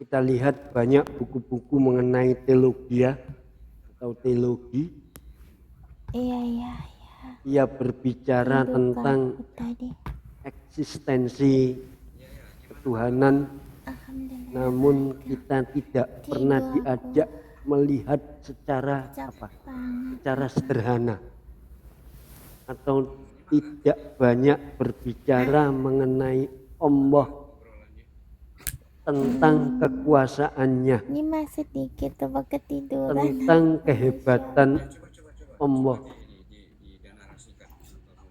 Kita lihat banyak buku-buku mengenai teologi atau teologi. Iya. Ia berbicara tentang eksistensi ketuhanan, namun kita tidak pernah diajak melihat secara sederhana, atau tidak banyak berbicara mengenai Allah, tentang kekuasaannya, Ini masih dikit coba ketiduran, tentang kehebatan Allah,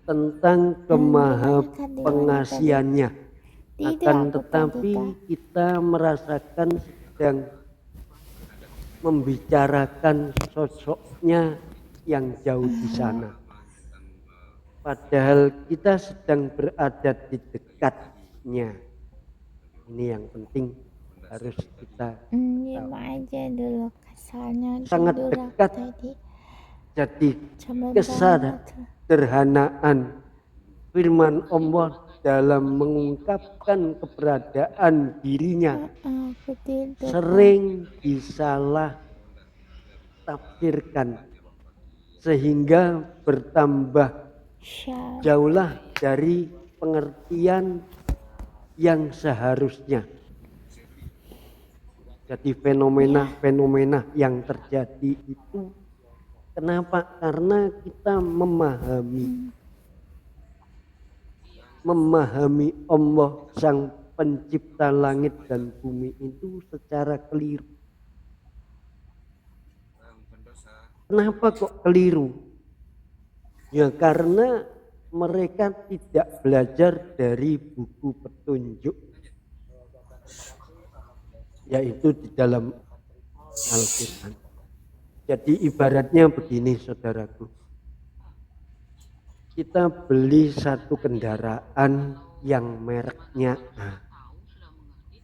tentang kemaha pengasihannya. Akan tetapi kita merasakan sedang membicarakan sosoknya yang jauh di sana, padahal kita sedang berada di dekatnya. Ini yang penting harus kita tahu. aja dulu kasarnya Sangat dekat tadi. Jadi kesederhanaan firman Allah dalam mengungkapkan keberadaan dirinya sering disalah tafsirkan sehingga bertambah jauhlah dari pengertian yang seharusnya. Jadi fenomena-fenomena yang terjadi itu kenapa? Karena kita memahami Allah Sang Pencipta langit dan bumi itu secara keliru. Kenapa kok keliru? Ya karena mereka tidak belajar dari buku petunjuk, yaitu di dalam Al-Quran. Jadi ibaratnya begini saudaraku, kita beli satu kendaraan yang mereknya A,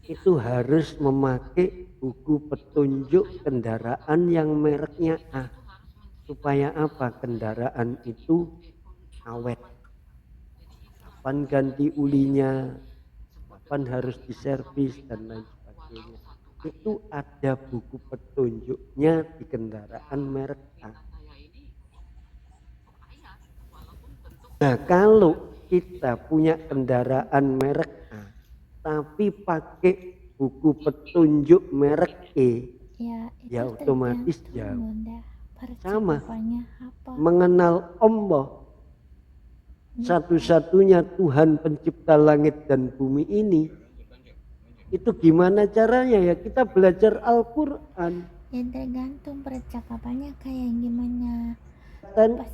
itu harus memakai buku petunjuk kendaraan yang mereknya A. Supaya apa? Kendaraan itu awet. Kapan ganti ulinya, kapan harus diservis dan lain sebagainya. Itu ada buku petunjuknya di kendaraan merek A. Nah, kalau kita punya kendaraan merek A tapi pakai buku petunjuk merek E, ya otomatis jauh. Sama mengenal Allah, satu-satunya Tuhan pencipta langit dan bumi ini, itu gimana caranya? Ya kita belajar Al-Quran. Ya tergantung percakapannya kayak gimana.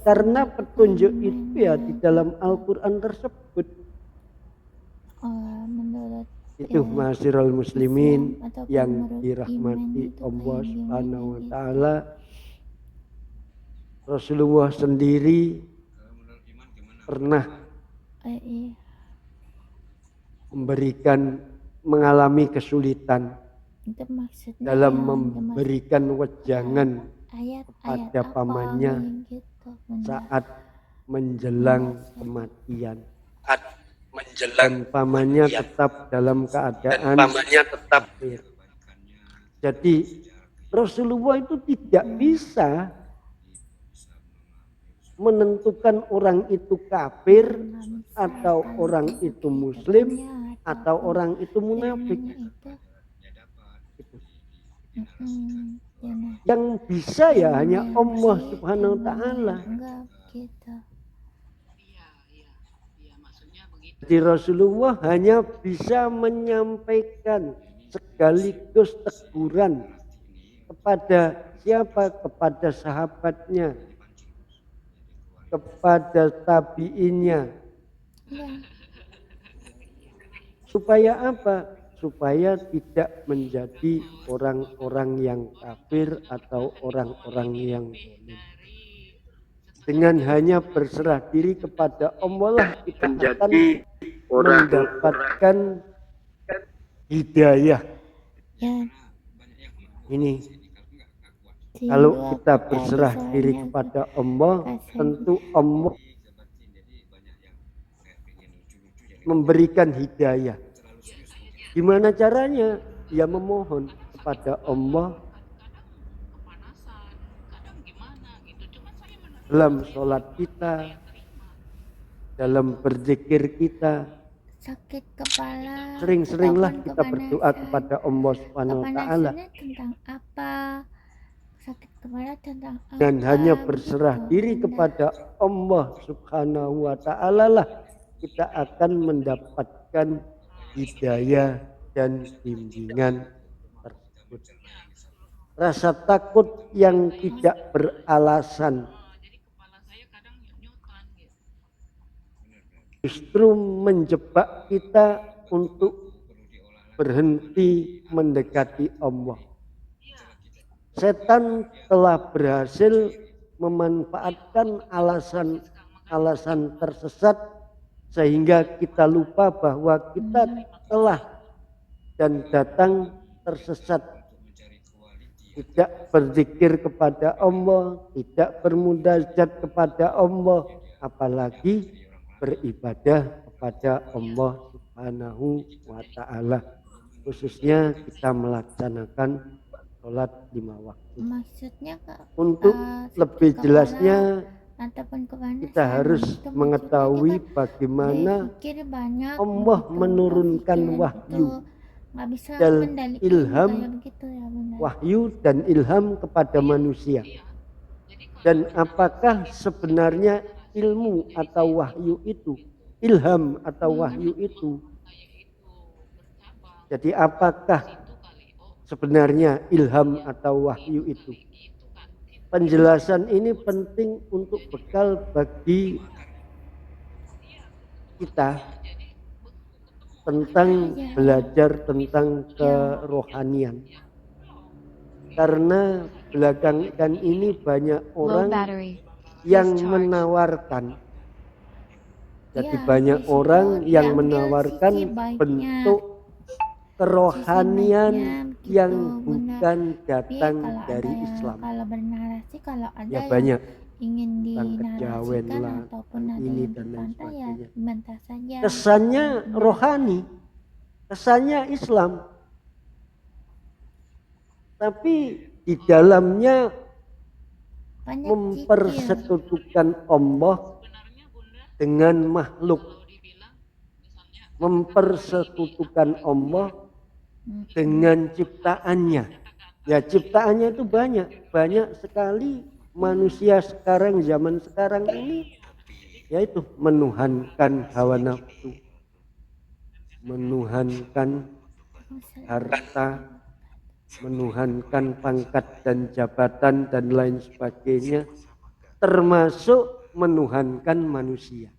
Karena petunjuk itu ya di dalam Al-Quran tersebut. Menurut itu ma'asyiral muslimin yang dirahmati Allah Subhanahu wa taala, Rasulullah sendiri pernah mengalami kesulitan dalam memberikan wejangan kepada pamannya saat menjelang kematian. Dan pamannya tetap dalam keadaan kafir. Jadi Rasulullah itu tidak bisa menentukan orang itu kafir atau orang itu muslim atau orang itu munafik. Yang bisa ya hanya Allah Subhanahu wa taala. Jadi Rasulullah hanya bisa menyampaikan sekaligus teguran kepada siapa? Kepada sahabatnya, kepada tabiinnya. Supaya apa? Supaya tidak menjadi orang-orang yang kafir atau orang-orang yang zalim. Dengan hanya berserah diri kepada Allah lah kita akan mendapatkan hidayah. Ini kalau kita berserah diri kepada Allah, tentu Allah memberikan hidayah. Gimana caranya? ya memohon kepada Allah dalam sholat kita, dalam berzikir kita. Sakit kepala Sering-seringlah ataupun kita berdoa kepada Allah Subhanahu wa taala. Kepanasannya tentang apa? Sakit kepala tentang apa? Dan hanya berserah Begitu, diri Bunda. kepada Allah Subhanahu wa taala lah kita akan mendapatkan hidayah dan bimbingan tersebut. Rasa takut yang tidak beralasan justru menjebak kita untuk berhenti mendekati Allah. Setan telah berhasil memanfaatkan alasan-alasan tersesat sehingga kita lupa bahwa kita telah dan datang tersesat. Tidak berzikir kepada Allah, tidak bermunajat kepada Allah, apalagi beribadah kepada Allah Subhanahu wa taala. Khususnya kita melaksanakan sholat 5 waktu. Maksudnya Untuk lebih jelasnya ataupun kita harus mengetahui bagaimana Allah menurunkan wahyu dan ilham, wahyu dan ilham kepada manusia. Dan apakah sebenarnya ilmu atau wahyu itu, ilham atau wahyu itu? Jadi apakah sebenarnya ilham atau wahyu itu? Penjelasan ini penting untuk bekal bagi kita tentang belajar tentang kerohanian. Karena belakangan ini banyak orang yang menawarkan. Jadi banyak orang yang menawarkan bentuk kerohanian yang bukan datang dari Islam. Kalau bernarasi, kalau ada ya banyak ingin kejawen lah, ataupun ada ini yang dan lain sebagainya. Bantah saja. Kesannya rohani, kesannya Islam, tapi di dalamnya mempersekutukan Allah dengan makhluk, mempersekutukan Allah dengan ciptaannya. Ya ciptaannya itu banyak sekali. Manusia sekarang, zaman sekarang ini yaitu menuhankan hawa nafsu, menuhankan harta, menuhankan pangkat dan jabatan dan lain sebagainya, termasuk menuhankan manusia.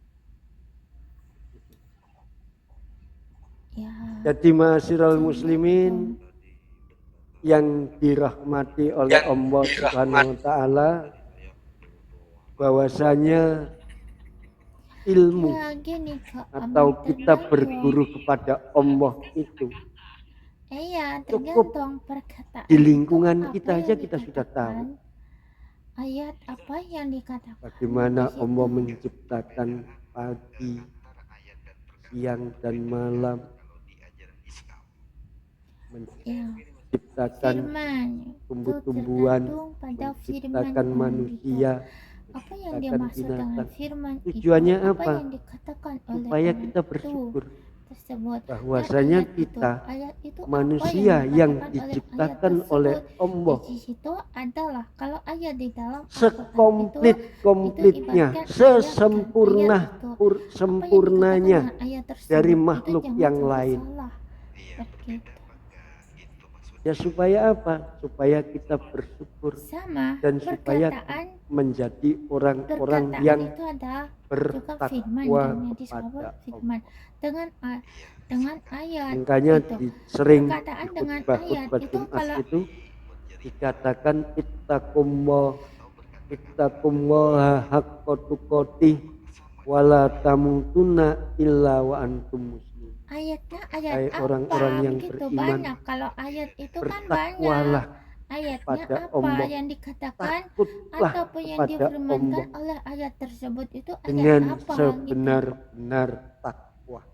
Jadi ma'asyiral muslimin yang dirahmati oleh Allah Subhanahu wa taala, bahwasanya ilmu atau kita berguru kepada Allah itu cukup di lingkungan kita aja kita sudah tahu. Ayat apa yang dikatakan? Bagaimana Allah menciptakan pagi, siang dan malam, menciptakan tumbuh-tumbuhan, menciptakan manusia, apa yang dia maksud dengan firman tujuannya itu, apa? Yang dikatakan oleh supaya kita bersyukur tersebut. bahwasanya kita manusia yang diciptakan oleh Allah di situ adalah kalau ayat di dalam sekomplit-komplitnya, sempurnanya dari makhluk yang lain. Ya supaya apa? Supaya kita bersyukur dan supaya menjadi orang-orang yang bertakwa kepada Allah. Dengan ayat makanya sering di khutbah Jumat itu dikatakan ittaqullaha haqqa tuqatih wala tamutunna illa wa antum muslimun. Ayatnya ayat orang-orang yang beriman. Banyak. Kalau ayat itu kan banyak. Ayatnya apa Allah. Yang dikatakan ataupun yang difirmankan oleh ayat tersebut itu ayat dengan apa? Sebenar-benar takwa.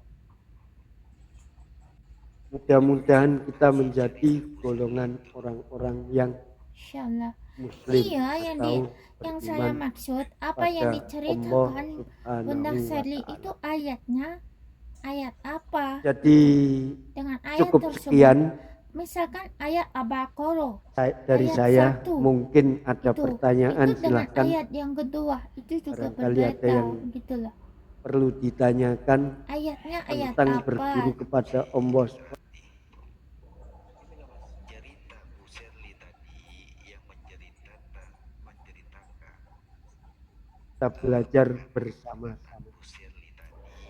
Mudah-mudahan kita menjadi golongan orang-orang yang Insyaallah. muslim Iya, atau yang saya beriman maksud apa yang pada Allah diceritakan Bunda Subhanahu wa Sherly itu Ta'ala. ayatnya ayat apa? Jadi Dengan ayat cukup tersebut, sekian misalkan ayat Al-Baqarah dari ayat saya. 1 Mungkin ada itu pertanyaan, dengan silahkan. ayat yang kedua itu juga Barangkali ada berbeda yang gitu loh. perlu ditanyakan Ayatnya ayat tentang apa? berguru kepada Allah. Kita belajar bersama-sama.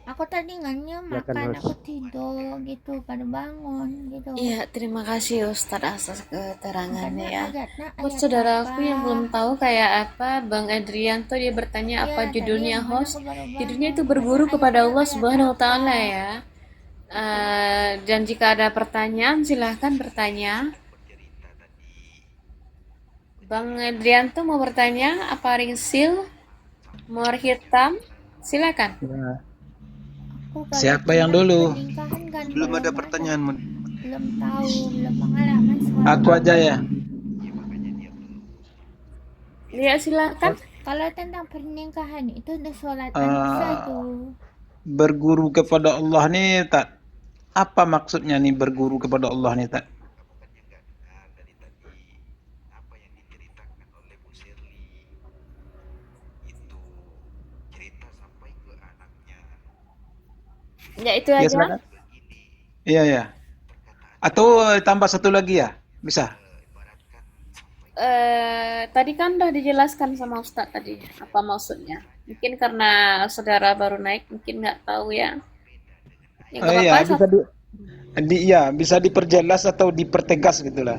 Aku tadi nggak makan, aku tidur gitu, pada bangun gitu. Iya, terima kasih Ustadz atas keterangannya ya. Ayatnya Buat ayat saudaraku apa? yang belum tahu kayak apa, Bang Adrianto dia bertanya apa Iya, judulnya tadi host. aku baru Judulnya itu bangun. berguru Ayatnya kepada Allah ayat Subhanahu wa apa? taala ya. Dan jika ada pertanyaan silahkan bertanya. Bang Adrianto mau bertanya apa ringsil? Mawar hitam? Silakan. Ya. Aku kalau Siapa yang tentang dulu? pernikahan kan Belum ada pertanyaan. belum tahu, belum pengalaman soal Aku aja ya. Ya silakan. kalau tentang pernikahan itu udah sholat Ah. An-Nisa itu. Berguru kepada Allah nih tak. Apa maksudnya nih berguru kepada Allah nih tak? Ya itu Ya aja. silakan. Iya ya. Atau tambah satu lagi ya? Bisa. Tadi kan udah dijelaskan sama Ustadz tadi apa maksudnya. Mungkin karena saudara baru naik mungkin nggak tahu ya. Ya nggak Iya, apa-apa. iya, bisa diperjelas atau dipertegas gitulah.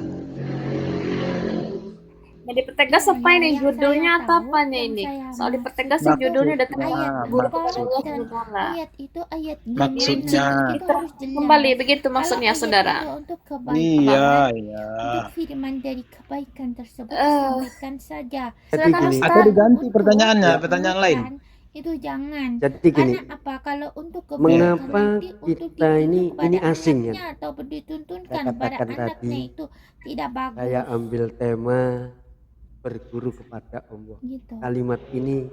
Yang dipertegas apa ini Yang judulnya saya atau tahu, apanya yang ini? saya Soal maksud. dipertegas sih judulnya udah Maksudnya, terang. Ayat Guru apa kepada Allah dan Ta'ala. ayat itu ayat gini Maksudnya. itu harus jelas. Kembali begitu maksudnya Kalau ayat saudara. itu untuk kebaikan, Iya, iya. untuk firman dari kebaikan tersebut Eh. sampaikan saja. Jadi Silakan gini, Ustaz. Atau diganti Untuk pertanyaannya, Ya. pertanyaan lain. kebaikan, itu jangan. jadi gini, Karena apa? Kalau untuk kebaikan mengapa nanti untuk kita dituntun ini kepada asing ya? anaknya atau dituntunkan Saya pada katakan anaknya tadi, itu tidak bagus. saya ambil tema berguru kepada Allah. Gitu. Kalimat ini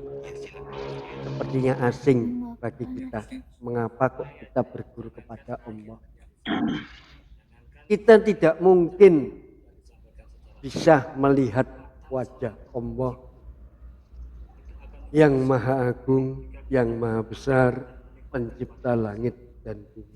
sepertinya asing bagi kita. Mengapa kok kita berguru kepada Allah? Kita tidak mungkin bisa melihat wajah Allah yang maha agung, yang maha besar, pencipta langit dan bumi.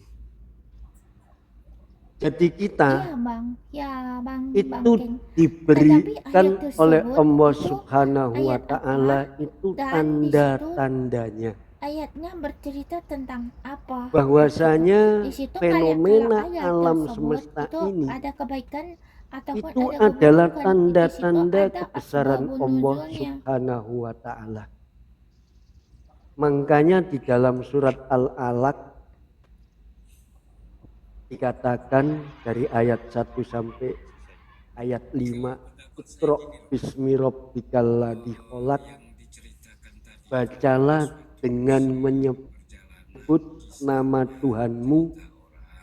Jadi kita Iya bang, ya bang. itu Bang Ken. diberikan Tetapi ayat oleh tersebut Allah itu Subhanahu wa ayat Ta'ala apa? itu Dan di tanda-tandanya Ayatnya bercerita tentang apa? bahwasanya Di situ fenomena kalau ayat alam tersebut semesta itu ini ada kebaikan ataupun itu ada adalah keburukan. tanda-tanda Di situ ada kebesaran asbabun Allah nuzulnya. Subhanahu wa Ta'ala. Makanya di dalam surat Al-Alaq dikatakan dari ayat 1 sampai ayat 5, Iqra bismi rabbikal ladzi khalaq. Bacalah dengan menyebut nama Tuhanmu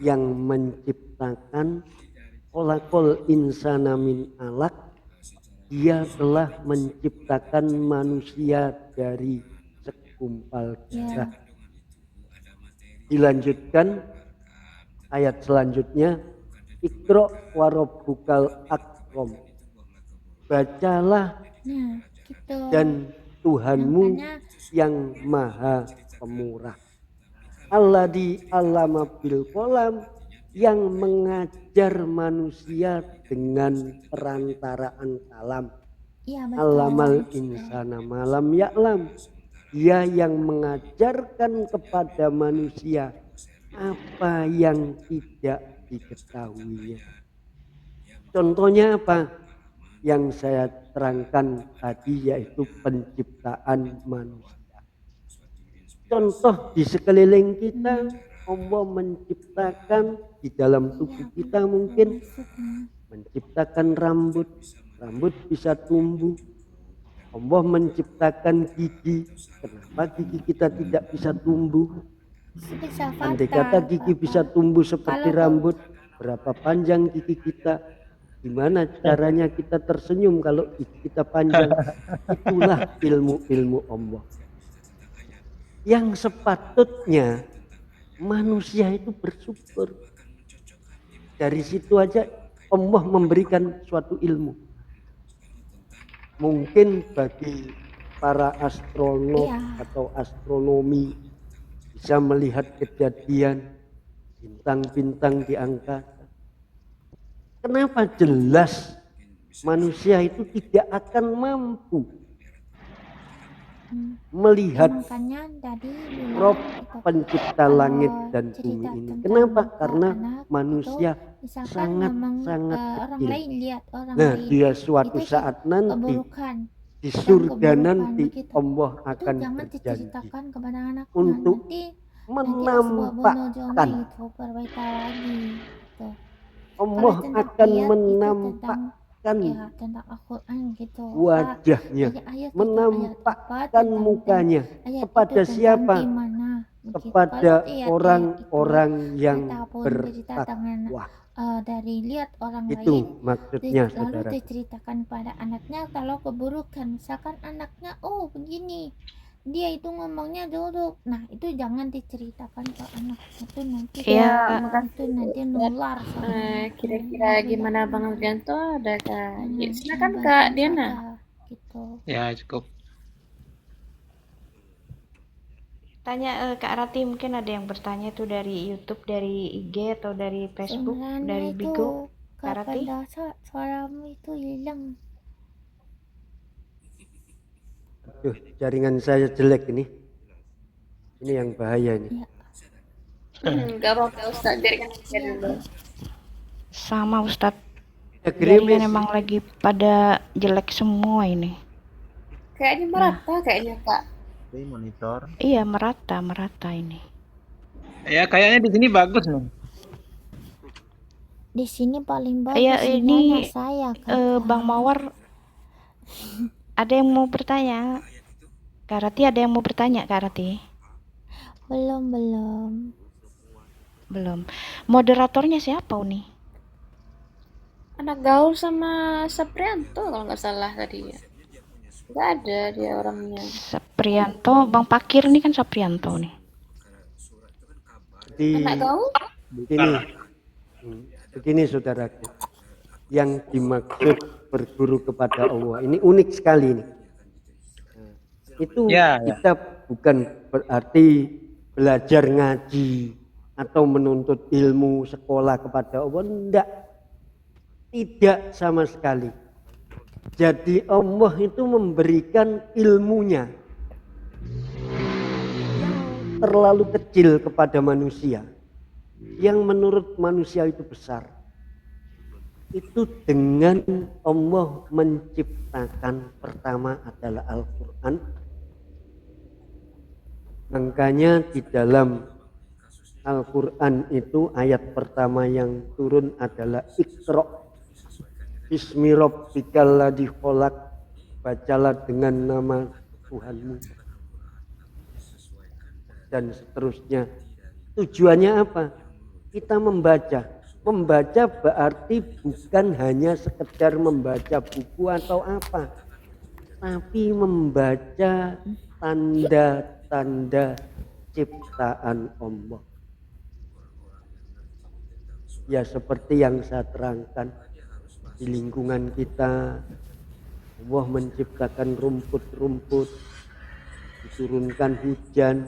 yang menciptakan. Khalaqal insana min alaq. Dia telah menciptakan manusia dari segumpal darah. Dilanjutkan ayat selanjutnya, Iqra wa rabbukal akram. Bacalah Nah, gitu. dan Tuhanmu Makanya yang maha pemurah. Alladzi 'allama bil qalam, yang mengajar manusia dengan perantaraan kalam. iya betul. Allamal insana malam ya'lam. Dia yang mengajarkan kepada manusia apa yang tidak diketahuinya. Contohnya apa? Yang saya terangkan tadi yaitu penciptaan manusia. Contoh di sekeliling kita, Allah menciptakan di dalam tubuh kita mungkin menciptakan rambut bisa tumbuh. Allah menciptakan gigi, kenapa gigi kita tidak bisa tumbuh? Bisa Andai fatal, kata gigi Bapak. bisa tumbuh seperti Kalau rambut, berapa panjang gigi kita, gimana caranya kita tersenyum kalau gigi kita panjang. Itulah ilmu-ilmu Allah yang sepatutnya manusia itu bersyukur. Dari situ aja Allah memberikan suatu ilmu. Mungkin bagi para astronom atau astronomi bisa melihat kejadian bintang-bintang di angkasa. Kenapa jelas manusia itu tidak akan mampu melihat Rob pencipta langit dan bumi ini. Kenapa? Karena manusia sangat-sangat kecil. Nah, dia suatu saat nanti di surga nanti Allah akan berjanji untuk menampakkan, Allah akan menampakkan wajahnya, menampakkan mukanya kepada siapa? Kepada orang-orang yang bertakwa. Dari lihat orang Itu lain, maksudnya, lalu saudara. diceritakan pada anaknya kalau keburukan, misalkan anaknya oh begini, dia itu ngomongnya jorok, nah itu jangan diceritakan ke anak, itu nanti itu nanti nular. Kira-kira gimana Bang Ardianto? Ada Kak silakan Kak Diana. Gitu. Ya cukup. Tanya Kak Rati, mungkin ada yang bertanya tuh dari YouTube, dari IG atau dari Facebook, dari Bigo. Kak Rati, suaramu itu hilang. Aduh, jaringan saya jelek ini. Ini yang bahaya ini. Gak apa-apa Ustaz, biarkan aja dulu. sama Ustadz. Gerimis. Jaringan emang lagi pada jelek semua ini. Kayaknya merata kayaknya Kak. Monitor. Iya, merata ini. Ya kayaknya di sini bagus nih. Di sini paling bagus Ya ini saya Bang Mawar ada yang mau bertanya? Kak Rati ada yang mau bertanya, Kak Rati? Belum. Moderatornya siapa nih? Anak gaul sama Saprianto kalau nggak salah tadi ya. Nggak ada dia orangnya. Saprianto, Bang Pakir nih kan Saprianto nih. Anak gaul? Begini saudaraku, yang dimaksud berguru kepada Allah ini unik sekali nih. Itu kita bukan berarti belajar ngaji atau menuntut ilmu sekolah kepada Allah, tidak sama sekali. Jadi Allah itu memberikan ilmunya yang terlalu kecil kepada manusia, yang menurut manusia itu besar. Itu dengan Allah menciptakan, pertama adalah Al-Quran. Makanya di dalam Al-Quran itu ayat pertama yang turun adalah Iqra Bismi rabbikal ladzi khalaq, bacalah dengan nama Tuhanmu, dan seterusnya. Tujuannya apa? Kita membaca berarti bukan hanya sekedar membaca buku atau apa, tapi membaca tanda-tanda ciptaan Allah. Ya seperti yang saya terangkan, di lingkungan kita Allah menciptakan rumput-rumput, diturunkan hujan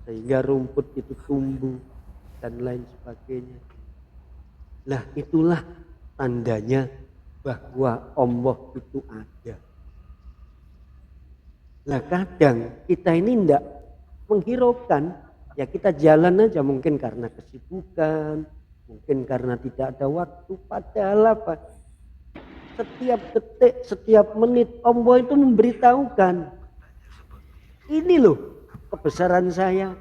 sehingga rumput itu tumbuh dan lain sebagainya. Nah itulah tandanya bahwa Allah itu ada. Nah kadang kita ini tidak menghiraukan, ya kita jalan aja, mungkin karena kesibukan, mungkin karena tidak ada waktu. Padahal apa? Setiap detik, setiap menit Allah itu memberitahukan, ini loh kebesaran saya,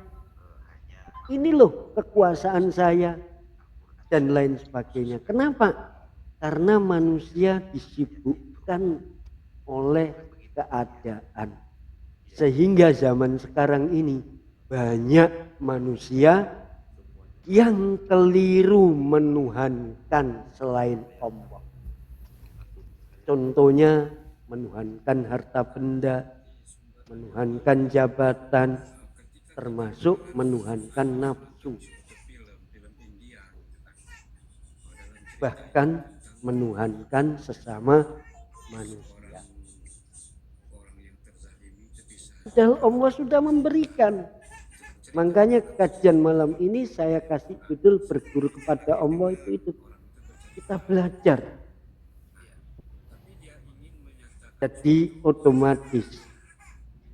ini loh kekuasaan saya, dan lain sebagainya. Kenapa? Karena manusia disibukkan oleh keadaan. Sehingga zaman sekarang ini banyak manusia yang keliru menuhankan selain Allah. Contohnya menuhankan harta benda, menuhankan jabatan, termasuk menuhankan nafsu. Bahkan menuhankan sesama manusia. Padahal Allah sudah memberikan. Makanya kajian malam ini saya kasih judul berguru kepada Allah itu kita belajar. Jadi otomatis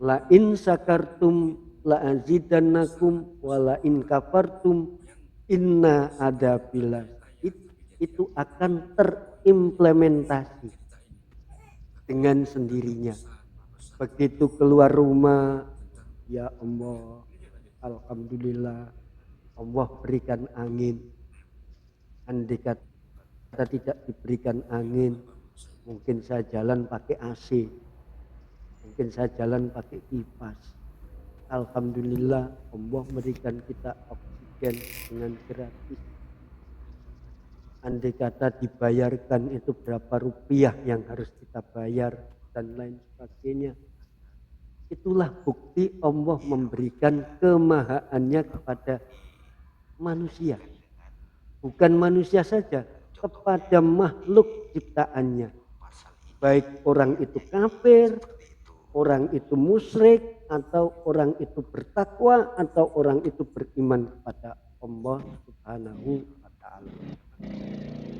la in sakartum la azidannakum wa la in kafartum inna adabillah, itu akan terimplementasi dengan sendirinya. Begitu keluar rumah, ya Allah, alhamdulillah Allah berikan angin. Andai kata tidak diberikan angin, mungkin saya jalan pakai AC, mungkin saya jalan pakai kipas. Alhamdulillah Allah berikan kita oksigen dengan gratis. Andai kata dibayarkan itu berapa rupiah yang harus kita bayar dan lain sebagainya. Itulah bukti Allah memberikan kemahaannya kepada manusia. Bukan manusia saja, kepada makhluk ciptaannya. Baik orang itu kafir, orang itu musyrik, atau orang itu bertakwa, atau orang itu beriman kepada Allah Subhanahu wa ta'ala.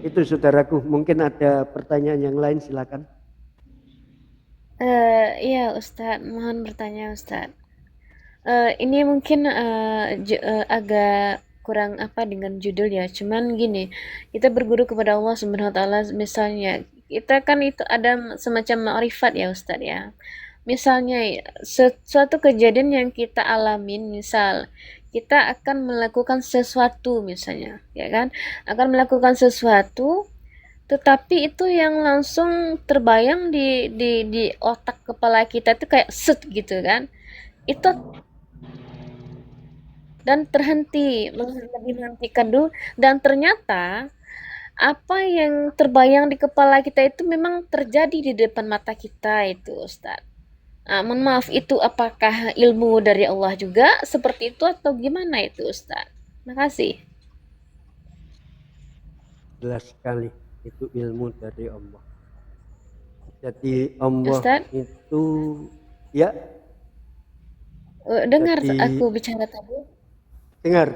Itu saudaraku, mungkin ada pertanyaan yang lain, silakan. Iya Ustadz, mohon bertanya Ustadz. Ini mungkin agak kurang apa dengan judul ya. Cuman gini, kita berguru kepada Allah Subhanahu wa taala, misalnya kita kan itu ada semacam ma'rifat ya Ustadz ya. Misalnya suatu kejadian yang kita alamin, misal kita akan melakukan sesuatu misalnya, ya kan? Akan melakukan sesuatu, tetapi itu yang langsung terbayang di otak kepala kita itu kayak set gitu kan. Itu dan menghentikan dulu, dan ternyata apa yang terbayang di kepala kita itu memang terjadi di depan mata kita itu Ustadz. Mohon maaf, itu apakah ilmu dari Allah juga seperti itu atau gimana itu Ustadz? Makasih. Jelas sekali, itu ilmu dari Allah. Jadi Allah Ustadz, itu ya dengar jadi, aku bicara tadi? dengar.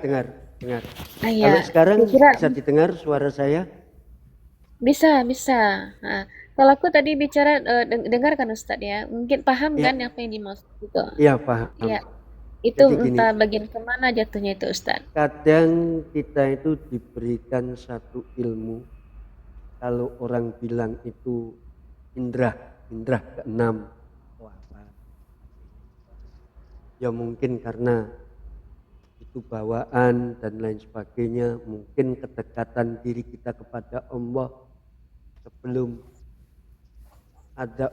Ya. Kalau sekarang Kira, bisa didengar suara saya? bisa. Nah, kalau aku tadi bicara, dengarkan Ustadz ya, mungkin paham Ya. kan apa yang dimaksud itu? Iya paham. Ya, itu Jadi gini, entah bagian kemana jatuhnya itu Ustadz. kadang kita itu diberikan satu ilmu, kalau orang bilang itu indra keenam. Ya mungkin karena itu bawaan dan lain sebagainya, mungkin kedekatan diri kita kepada Allah sebelum ada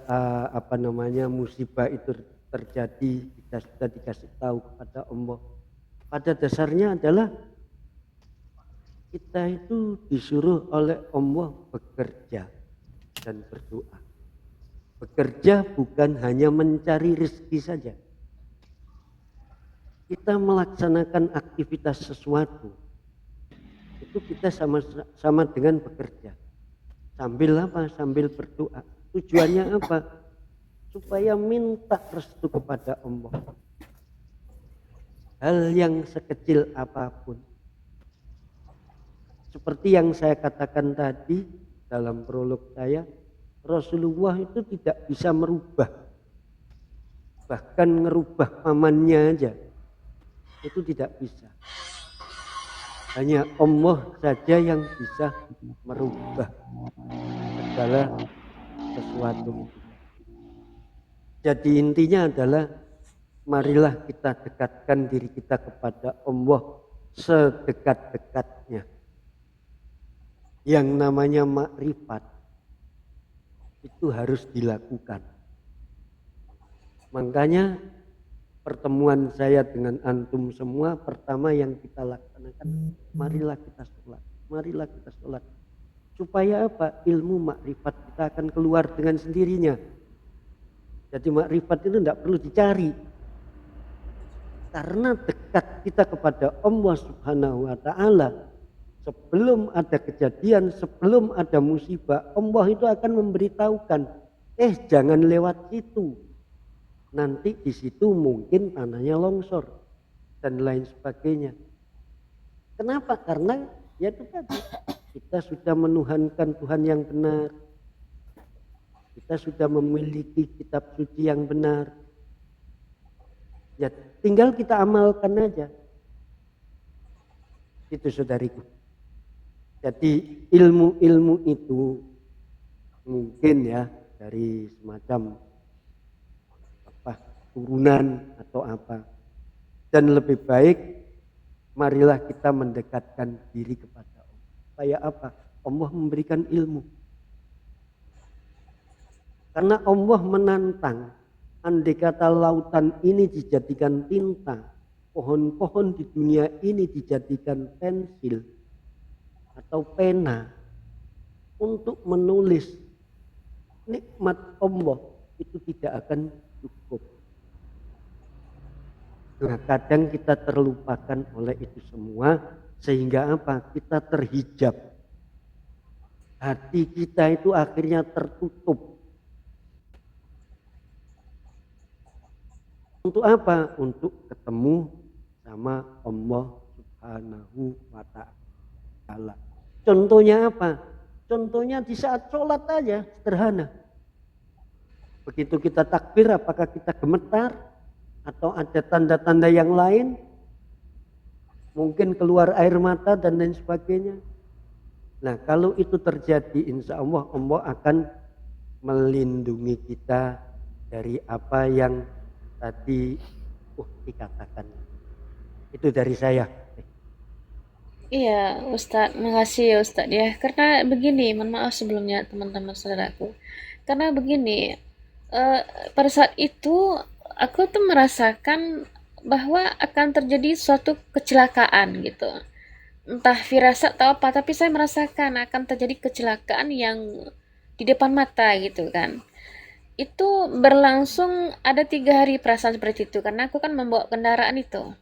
musibah itu terjadi, kita sudah dikasih tahu kepada Allah. Pada dasarnya adalah kita itu disuruh oleh Allah bekerja dan berdoa. Bekerja bukan hanya mencari rezeki saja. Kita melaksanakan aktivitas sesuatu, itu kita sama dengan bekerja. Sambil apa? Sambil berdoa. Tujuannya apa? Supaya minta restu kepada Allah. Hal yang sekecil apapun. Seperti yang saya katakan tadi dalam prolog saya, Rasulullah itu tidak bisa merubah. Bahkan ngerubah pamannya aja. Itu tidak bisa. Hanya Allah saja yang bisa merubah segala sesuatu. Jadi intinya adalah marilah kita dekatkan diri kita kepada Allah sedekat-dekatnya. Yang namanya makrifat itu harus dilakukan. Makanya pertemuan saya dengan antum semua, pertama yang kita laksanakan, marilah kita sholat. Marilah kita sholat. Supaya apa? Ilmu makrifat kita akan keluar dengan sendirinya. Jadi makrifat itu tidak perlu dicari. Karena dekat kita kepada Allah Subhanahu wa Ta'ala, sebelum ada kejadian, sebelum ada musibah, Allah itu akan memberitahukan, jangan lewat situ. Nanti di situ mungkin tanahnya longsor dan lain sebagainya. Kenapa? Karena ya itu tadi, kita sudah menuhankan Tuhan yang benar. Kita sudah memiliki kitab suci yang benar. Ya tinggal kita amalkan aja. Itu saudariku. Jadi ilmu-ilmu itu mungkin ya dari semacam turunan atau apa. Dan lebih baik marilah kita mendekatkan diri kepada Allah. Supaya apa? Allah memberikan ilmu. Karena Allah menantang, andai kata lautan ini dijadikan tinta, pohon-pohon di dunia ini dijadikan pensil atau pena untuk menulis nikmat Allah, itu tidak akan cukup. Nah, kadang kita terlupakan oleh itu semua, sehingga apa? Kita terhijab. Hati kita itu akhirnya tertutup. Untuk apa? Untuk ketemu sama Allah Subhanahu wa Ta'ala. Contohnya apa? Contohnya di saat sholat aja, sederhana. Begitu kita takbir, apakah kita gemetar? Atau ada tanda-tanda yang lain? Mungkin keluar air mata dan lain sebagainya. Nah, kalau itu terjadi, insya Allah Allah akan melindungi kita dari apa yang tadi dikatakan. Itu dari saya. Iya, Ustadz, makasih ya Ustadz ya. Karena begini, mohon maaf sebelumnya teman-teman saudaraku. Karena begini, pada saat itu aku tuh merasakan bahwa akan terjadi suatu kecelakaan gitu. Entah firasat atau apa, tapi saya merasakan akan terjadi kecelakaan yang di depan mata gitu kan. Itu berlangsung ada 3 hari perasaan seperti itu, karena aku kan membawa kendaraan itu.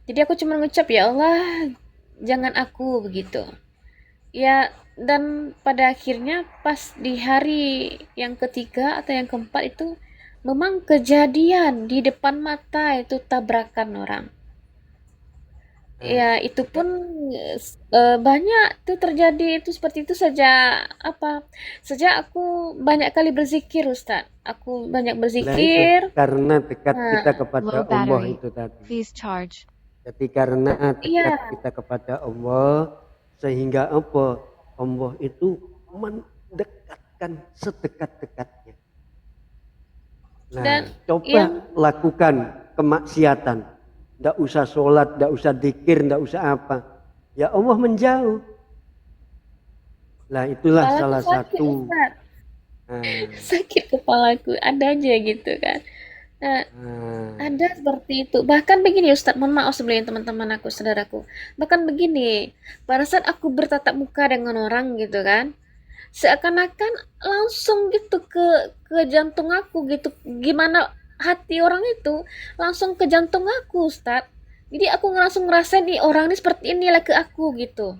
Jadi aku cuma ngucap, ya Allah, jangan aku begitu. Ya, dan pada akhirnya pas di hari yang ketiga atau yang keempat itu memang kejadian di depan mata itu tabrakan orang. Ya, itu pun banyak tuh terjadi itu seperti itu sejak aku banyak kali berzikir Ustaz. Aku banyak Nah, itu berzikir. karena dekat kita Nah, kepada Low Allah battery. itu tadi. Please charge. Jadi karena iya, dekat kita kepada Allah, sehingga apa? Allah itu mendekatkan sedekat-dekatnya. Nah, dan coba yang lakukan kemaksiatan. Tidak usah sholat, tidak usah dzikir, tidak usah apa. Ya Allah menjauh. Nah, itulah kepalaku salah sakit satu. Ustaz. Nah, Sakit kepalaku, ada aja gitu kan. Nah, nah, ada seperti itu. Bahkan begini Ustaz, mohon maaf sebelumnya teman-teman aku, saudaraku. Bahkan begini, pada saat aku bertatap muka dengan orang gitu kan, seakan-akan langsung gitu ke jantung aku gitu. Gimana hati orang itu langsung ke jantung aku, Ustaz. Jadi aku langsung ngerasain nih orang ini seperti inilah ke aku gitu.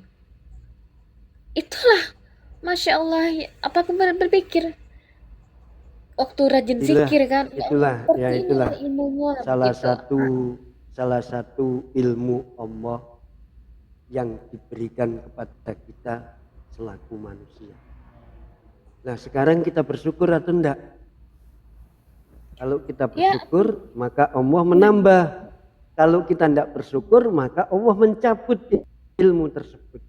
Itulah, Masya Allah, apa aku berpikir waktu rajin itulah, zikir kan, ya Allah, itulah, seperti ya inilah itulah ilmunya salah begitu. satu ilmu Allah yang diberikan kepada kita selaku manusia. Nah, sekarang kita bersyukur atau enggak? Kalau kita Ya, bersyukur, maka Allah menambah. Kalau kita tidak bersyukur, maka Allah mencabut ilmu tersebut.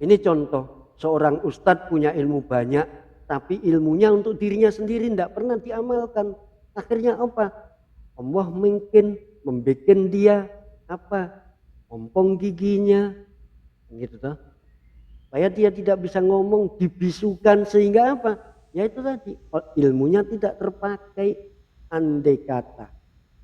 Ini contoh, seorang ustadz punya ilmu banyak, tapi ilmunya untuk dirinya sendiri tidak pernah diamalkan. Akhirnya apa? Allah mungkin membuat dia apa? Ompong giginya, gitu toh. Supaya dia tidak bisa ngomong, dibisukan, sehingga apa? Ya itu tadi, ilmunya tidak terpakai. andai kata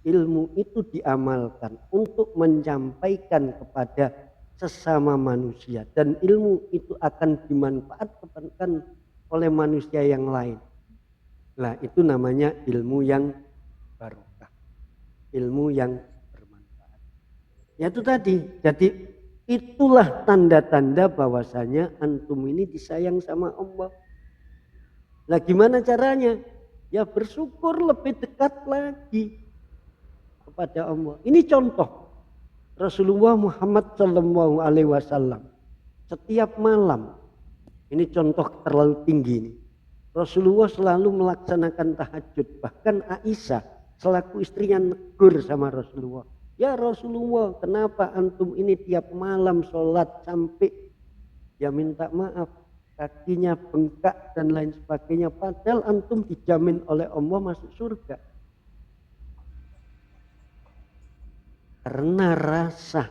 ilmu itu diamalkan untuk menyampaikan kepada sesama manusia dan ilmu itu akan dimanfaatkan oleh manusia yang lain. Nah, itu namanya ilmu yang barokah, ilmu yang bermanfaat. Ya itu tadi, jadi itulah tanda-tanda bahwasanya antum ini disayang sama Allah. Nah, gimana caranya? Ya bersyukur lebih dekat lagi kepada Allah. Ini contoh Rasulullah Muhammad Shallallahu Alaihi Wasallam setiap malam. Ini contoh terlalu tinggi ini. Rasulullah selalu melaksanakan tahajud. Bahkan Aisyah selaku istrinya negur sama Rasulullah. Ya Rasulullah, kenapa antum ini tiap malam sholat sampai ya minta maaf kakinya bengkak dan lain sebagainya. Padahal antum dijamin oleh Allah masuk surga. Karena rasa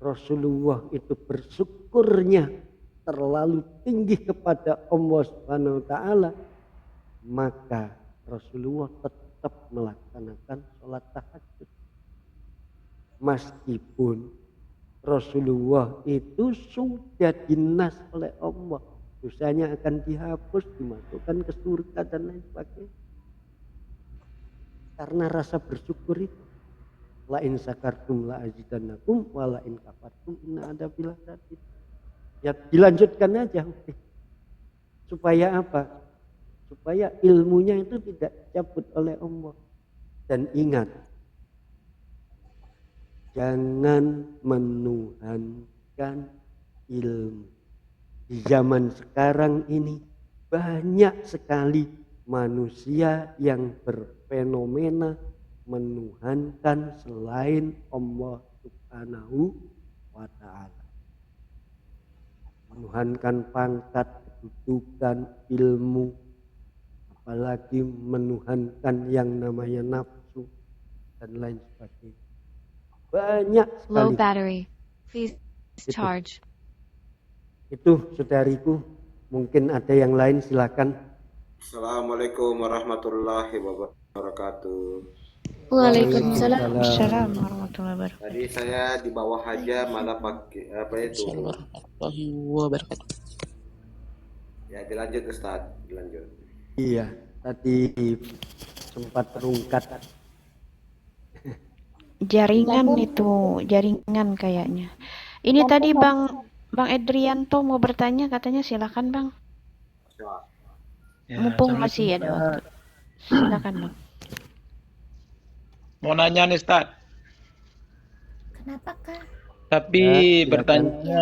Rasulullah itu bersyukurnya terlalu tinggi kepada Allah Subhanahu wa taala, maka Rasulullah tetap melaksanakan sholat tahajud. Meskipun Rasulullah itu sudah dinas oleh Allah, dosanya akan dihapus, dimasukkan ke surga dan lain sebagainya. Karena rasa bersyukur itu. La in sakartum la azidannakum wa la in kafartum inna adzabi lasyadid. Ya dilanjutkan aja. Supaya apa? Supaya ilmunya itu tidak dicabut oleh Allah. Dan ingat, jangan menuhankan ilmu. Di zaman sekarang ini banyak sekali manusia yang berfenomena menuhankan selain Allah Subhanahu wa ta'ala. Menuhankan pangkat, kedudukan, ilmu, apalagi menuhankan yang namanya nafsu dan lain sebagainya. Banyak sekali. Low battery. Please charge. Itu saudariku, mungkin ada yang lain, silakan. Assalamualaikum warahmatullahi wabarakatuh. Waalaikumsalam. Assalamualaikum warahmatullahi wabarakatuh. Tadi saya di bawah aja malah pakai apa itu? Warahmatullahi wabarakatuh. Ya dilanjut Ustaz, dilanjut. Iya, tadi sempat terungkat. Jaringan itu, jaringan kayaknya. Ini tadi Bang Edrianto mau bertanya, katanya silakan Bang. Ya, Mumpung Assalamualaikum, masih ada Ustaz. waktu. Silakan Bang. Mau nanya nih Ustaz, Kenapa kak? tapi Ya, silakan. bertanyanya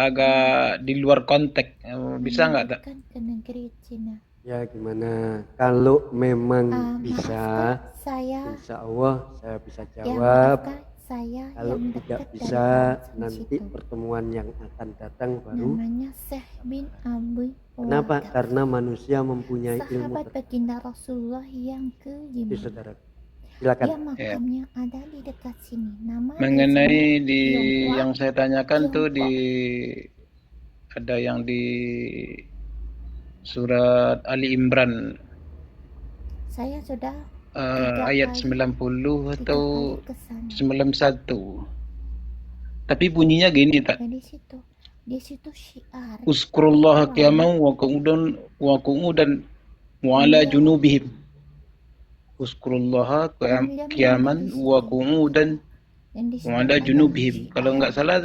agak di luar konteks. Bisa nggak, Tak? Kan ke negeri Cina. Ya gimana? Kalau memang Maaf bisa, kak, saya insya Allah saya bisa ya jawab. maaf kak, saya Kalau yang tidak dekat bisa, dari nanti situ. pertemuan yang akan datang baru. Namanya Syekh bin Abi Kenapa? Waqas, Karena manusia mempunyai ilmu sahabat tertentu. baginda Rasulullah yang Itu kelima. saudara. Silakan. Dia makamnya ada di dekat sini. Nama Mengenai desanya di Tionghoa. yang saya tanyakan tuh Tiongkok. ada yang di surat Ali Imran Saya sudah ayat 90 atau 91. Tapi bunyinya gini, Tak. di situ syiar. Uzkurullaha qiyaman wa qu'udan wa ala junubihim. Uzkurullaha qiyaman wa qu'udan Dan di situ wa ala ada junubihim. Kalau nggak salah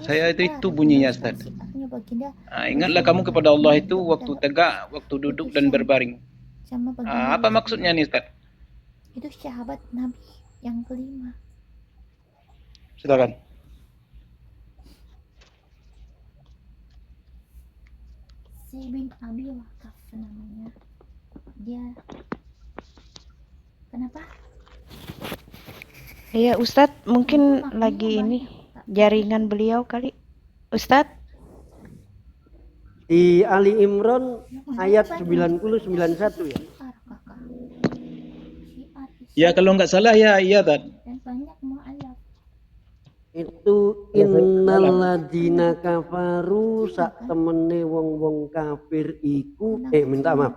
saya itu bunyinya, Ustaz. Ingatlah kamu kepada Allah itu waktu tegak, waktu duduk dan berbaring. Sama baginda Apa Rasulullah. maksudnya nih, Ustaz? Itu sahabat Nabi yang kelima. Silakan. Si bin Abi Waqas namanya. Dia kenapa? Iya Ustadz, mungkin Makanya lagi ini banyak, Kak. jaringan beliau kali. Ustadz, Di Ali Imran ayat Syiar, 90 91 ya. Kakak. Syiar Ya kalau nggak salah ya iya, Tak. dan banyak mu'alaf. Itu innalladzina kafaru sak temene wong-wong kafir iku minta maaf.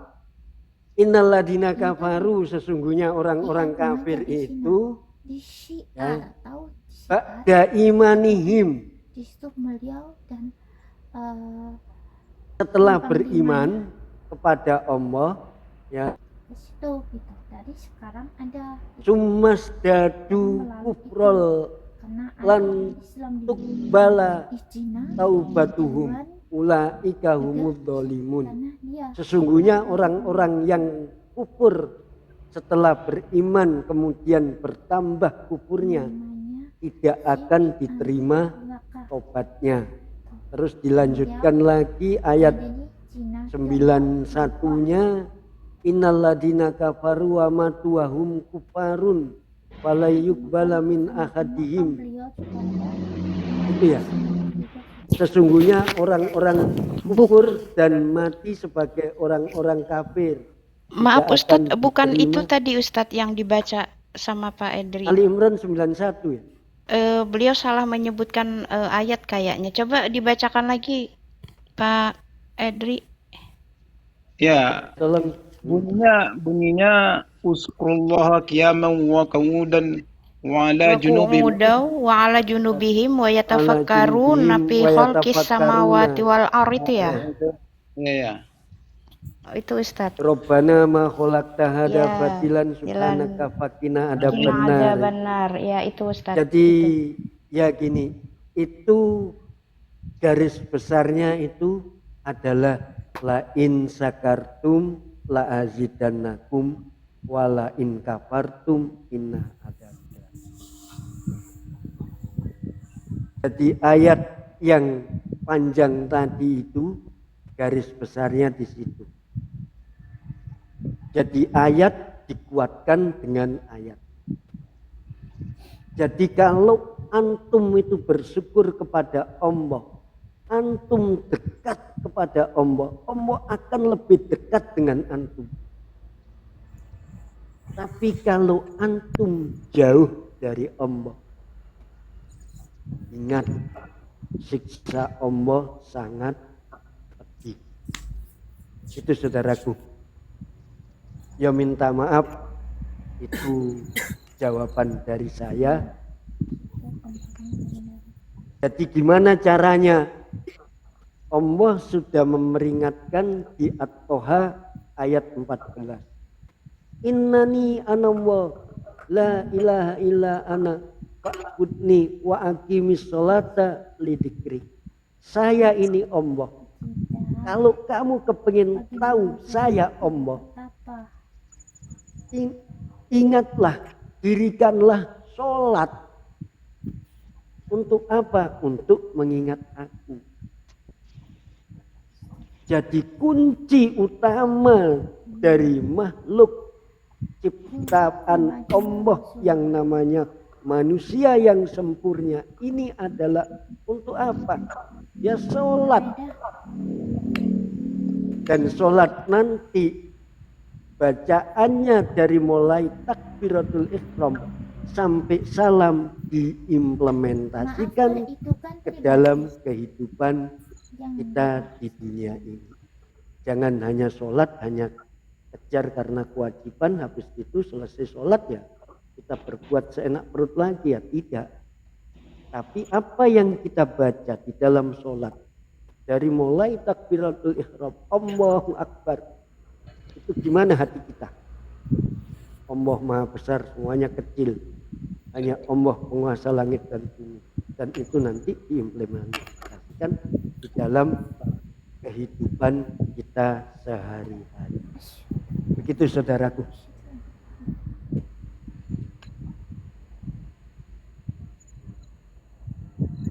Innalladzina kafaru, sesungguhnya orang-orang kafir itu di syiar, tahu syiar? ba'da imanihim, Di situ beliau dan setelah panglimanya beriman kepada Allah, ya, di situ gitu. Dari sekarang ada sumasdadu kufrol karena ada lan Islam di tukbala Cina taubatuhum ulaika humud dolimun. karena dia Sesungguhnya orang-orang yang kufur setelah beriman kemudian bertambah kufurnya namanya tidak akan diterima neraka. tobatnya. Terus dilanjutkan lagi ayat Jadi Cina 91-nya, innalladzina kafaru wa matu wa hum kufarun fala yuqbala min ahadihim. beliau juga ada Itu ya. Sesungguhnya orang-orang kufur dan mati sebagai orang-orang kafir. Maaf Tidak Ustadz, akan bukan diterima. itu tadi Ustadz yang dibaca sama Pak Edri. Ali Imran 91 ya. Beliau salah menyebutkan ayat kayaknya. Coba dibacakan lagi Pak Edri. Ya, Tolong. bunyinya uskurullaha qiyaman wa qu'udan wa ala junubihim. Wa ala junubihim wa yatafakkaruna fi khalqis samawati wal ardi itu ya. Ya. Itu Ustadz. Robbana ma khalaqta hada Ya, batilan subhanaka fakina ada Ada benar. benar. Ya itu Ustadz. Jadi ya gini, itu garis besarnya itu adalah la in sakartum la azidannakum wa la in kafartum inna adzab. Jadi ayat yang panjang tadi itu garis besarnya di situ. Jadi ayat dikuatkan dengan ayat. Jadi kalau antum itu bersyukur kepada Allah, antum dekat kepada Allah, Allah akan lebih dekat dengan antum. Tapi kalau antum jauh dari Allah, ingat siksa Allah sangat pedih. Itu saudaraku. Ya minta maaf, itu jawaban dari saya. Jadi gimana caranya? Allah sudah memperingatkan di At-Toha ayat 14. Innani anallah la ilaha illa ana fa'budni wa aqimis sholata lidikri. Saya ini Allah. Kalau kamu kepingin tahu saya Allah, ingatlah, dirikanlah sholat. Untuk apa? Untuk mengingat aku. Jadi kunci utama dari makhluk ciptaan Allah yang namanya manusia yang sempurna ini adalah untuk apa? Ya sholat. Dan sholat nanti bacaannya dari mulai takbiratul ihram sampai salam diimplementasikan ke dalam kehidupan kita di dunia ini. Jangan hanya sholat, hanya kejar karena kewajiban, habis itu selesai sholat ya kita berbuat seenak perut lagi ya, tidak. Tapi apa yang kita baca di dalam sholat dari mulai takbiratul ihram, Allahu Akbar, itu gimana hati kita? Allah Maha Besar, semuanya kecil. Hanya Allah penguasa langit dan bumi. Dan itu nanti diimplementasikan di dalam kehidupan kita sehari-hari. Begitu saudaraku.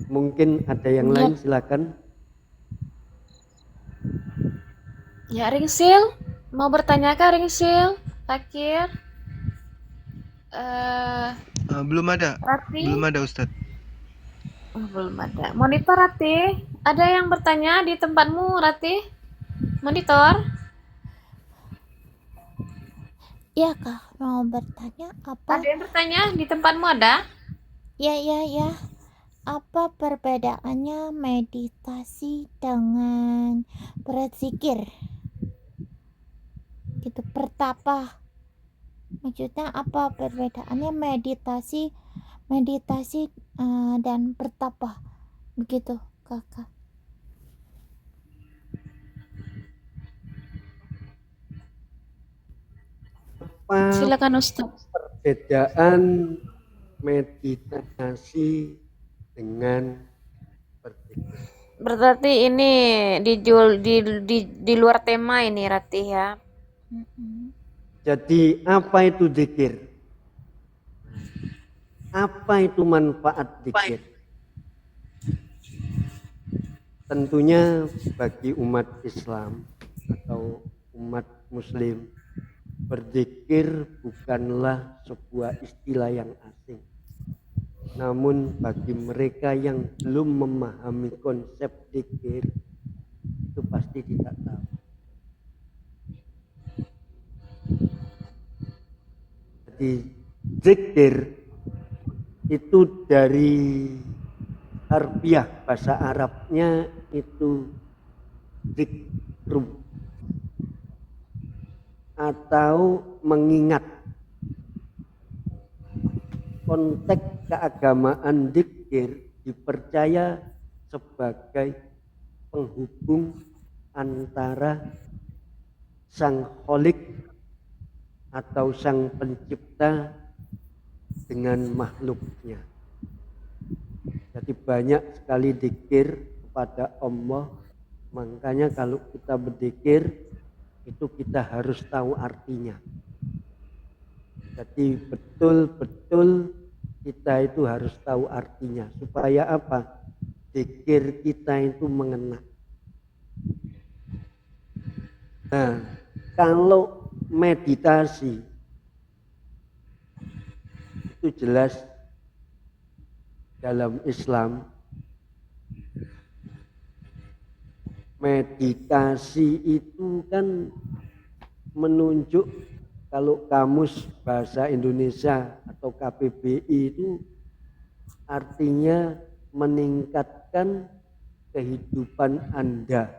Mungkin ada yang lain, silakan. Ya, Ringsil, mau bertanya kah Ringsil? Fakir? Belum ada. Rati? Belum ada Ustadz. Oh, belum ada. Monitor Rati, ada yang bertanya di tempatmu Rati? Monitor? Ya Kak, mau bertanya apa? Ada yang bertanya di tempatmu ada? Ya. Apa perbedaannya meditasi dengan berzikir? Gitu. begitu. Pertapa maksudnya apa perbedaannya? Meditasi dan bertapa begitu kakak. Apa Silakan Ustaz. perbedaan meditasi dengan berzikir? Berarti ini dijual di luar tema ini Ratih ya. Jadi apa itu zikir? Apa itu manfaat zikir? Tentunya bagi umat Islam atau umat Muslim, berzikir bukanlah sebuah istilah yang asing. Namun bagi mereka yang belum memahami konsep zikir, itu pasti tidak tahu. Jadi zikir itu dari harfiah bahasa Arabnya itu zikru atau mengingat. Konteks keagamaan zikir dipercaya sebagai penghubung antara sang kholik atau sang pencipta dengan makhluknya. Jadi banyak sekali zikir kepada Allah. Makanya kalau kita berzikir itu kita harus tahu artinya. Jadi betul-betul kita itu harus tahu artinya. Supaya apa? Zikir kita itu mengena. Nah, kalau meditasi itu jelas dalam Islam meditasi itu kan menunjuk, kalau kamus bahasa Indonesia atau KBBI itu artinya meningkatkan kehidupan Anda.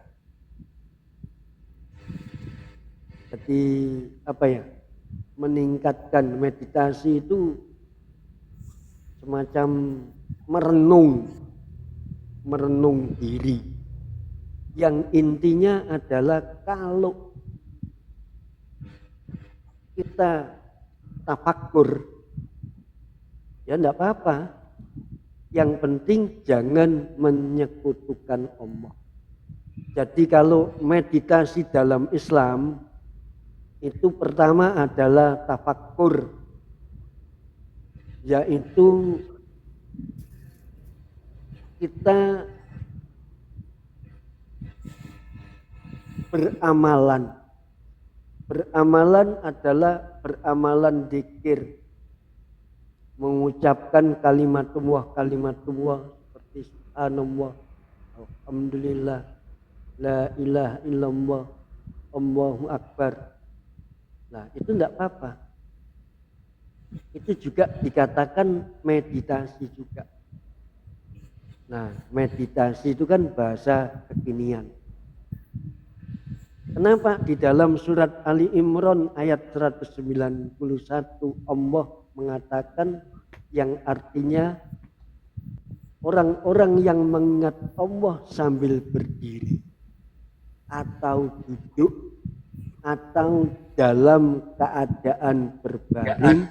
Jadi apa ya? Meningkatkan meditasi itu semacam merenung diri. Yang intinya adalah kalau kita tafakkur, ya enggak apa-apa. Yang penting jangan menyekutukan Allah. Jadi kalau meditasi dalam Islam itu pertama adalah tafakkur, yaitu kita beramalan. Beramalan adalah beramalan zikir, mengucapkan kalimatullah seperti subhanallah, alhamdulillah, la ilaha illallah, Allahu akbar. Nah, itu enggak apa-apa. Itu juga dikatakan meditasi juga. Nah, meditasi itu kan bahasa kekinian. Kenapa di dalam surat Ali Imran ayat 191 Allah mengatakan yang artinya orang-orang yang mengingat Allah sambil berdiri atau duduk atau dalam keadaan berbaring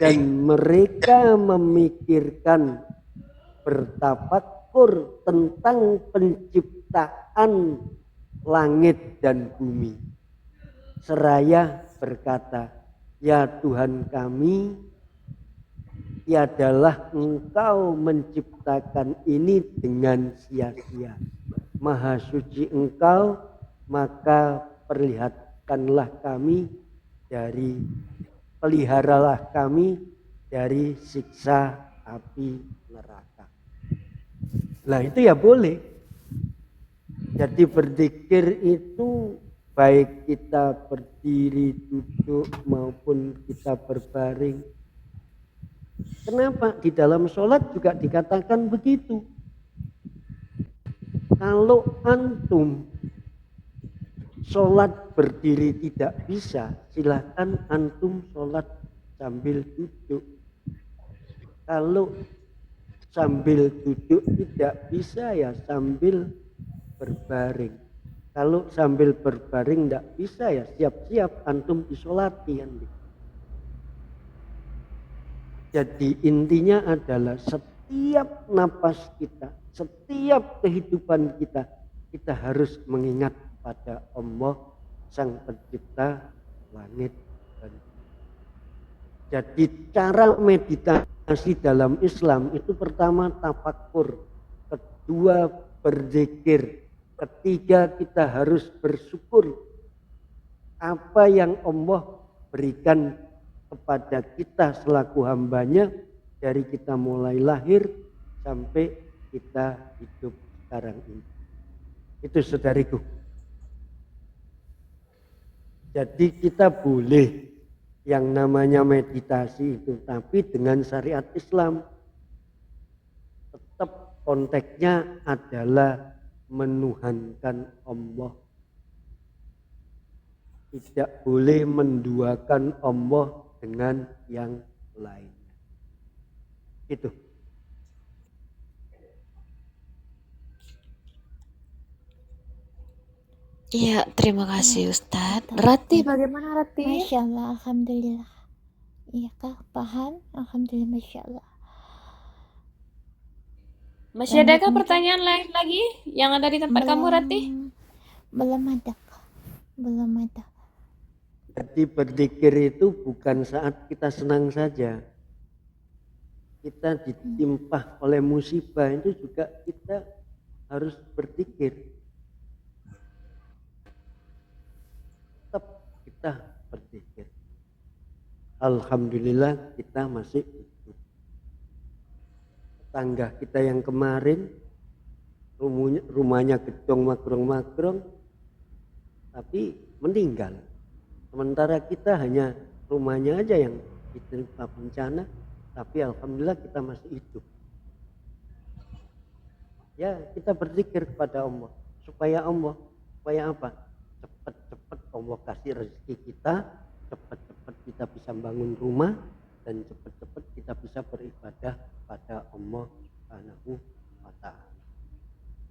dan mereka memikirkan, bertafakkur tentang penciptaan langit dan bumi, seraya berkata, ya Tuhan kami, tiadalah Engkau menciptakan ini dengan sia-sia. Maha suci Engkau, maka peliharalah kami dari siksa api neraka. Nah, itu ya boleh. Jadi berzikir itu baik kita berdiri, duduk maupun kita berbaring. Kenapa? Di dalam sholat juga dikatakan begitu. Kalau antum sholat berdiri tidak bisa, silahkan antum sholat sambil duduk. Kalau sambil duduk tidak bisa ya sambil berbaring. Kalau sambil berbaring tidak bisa ya siap-siap antum disolati. Jadi intinya adalah setiap napas kita, setiap kehidupan kita, kita harus mengingat pada Allah Sang Pencipta langit dan bumi. Jadi cara meditasi dalam Islam itu pertama tafakkur, kedua berzikir, ketiga kita harus bersyukur apa yang Allah berikan kepada kita selaku hambanya dari kita mulai lahir sampai kita hidup sekarang ini. Itu saudariku. Jadi kita boleh yang namanya meditasi itu, tapi dengan syariat Islam. Tetap konteksnya adalah menuhankan Allah. Tidak boleh menduakan Allah dengan yang lainnya. Itu. Iya, terima kasih Ustadz. Rati, bagaimana Rati? Masya Allah, alhamdulillah. Iya kak, paham? Alhamdulillah, masya Allah. Masih adakah pertanyaan lain lagi yang ada di tempat kamu, Rati? Belum ada, Kak. Belum ada. Jadi berzikir itu bukan saat kita senang saja. Kita ditimpa oleh musibah itu juga kita harus berzikir. Tetap kita berzikir. Alhamdulillah kita masih hidup. Tetangga kita yang kemarin rumahnya gedong magrong-magrong tapi meninggal. Sementara kita hanya rumahnya aja yang diterima bencana, tapi alhamdulillah kita masih hidup. Ya, kita berzikir kepada Allah supaya apa? Cepat-cepat Allah kasih rezeki kita, cepat-cepat kita bisa bangun rumah, dan cepat-cepat kita bisa beribadah pada Allah Subhanahu wa Ta'ala.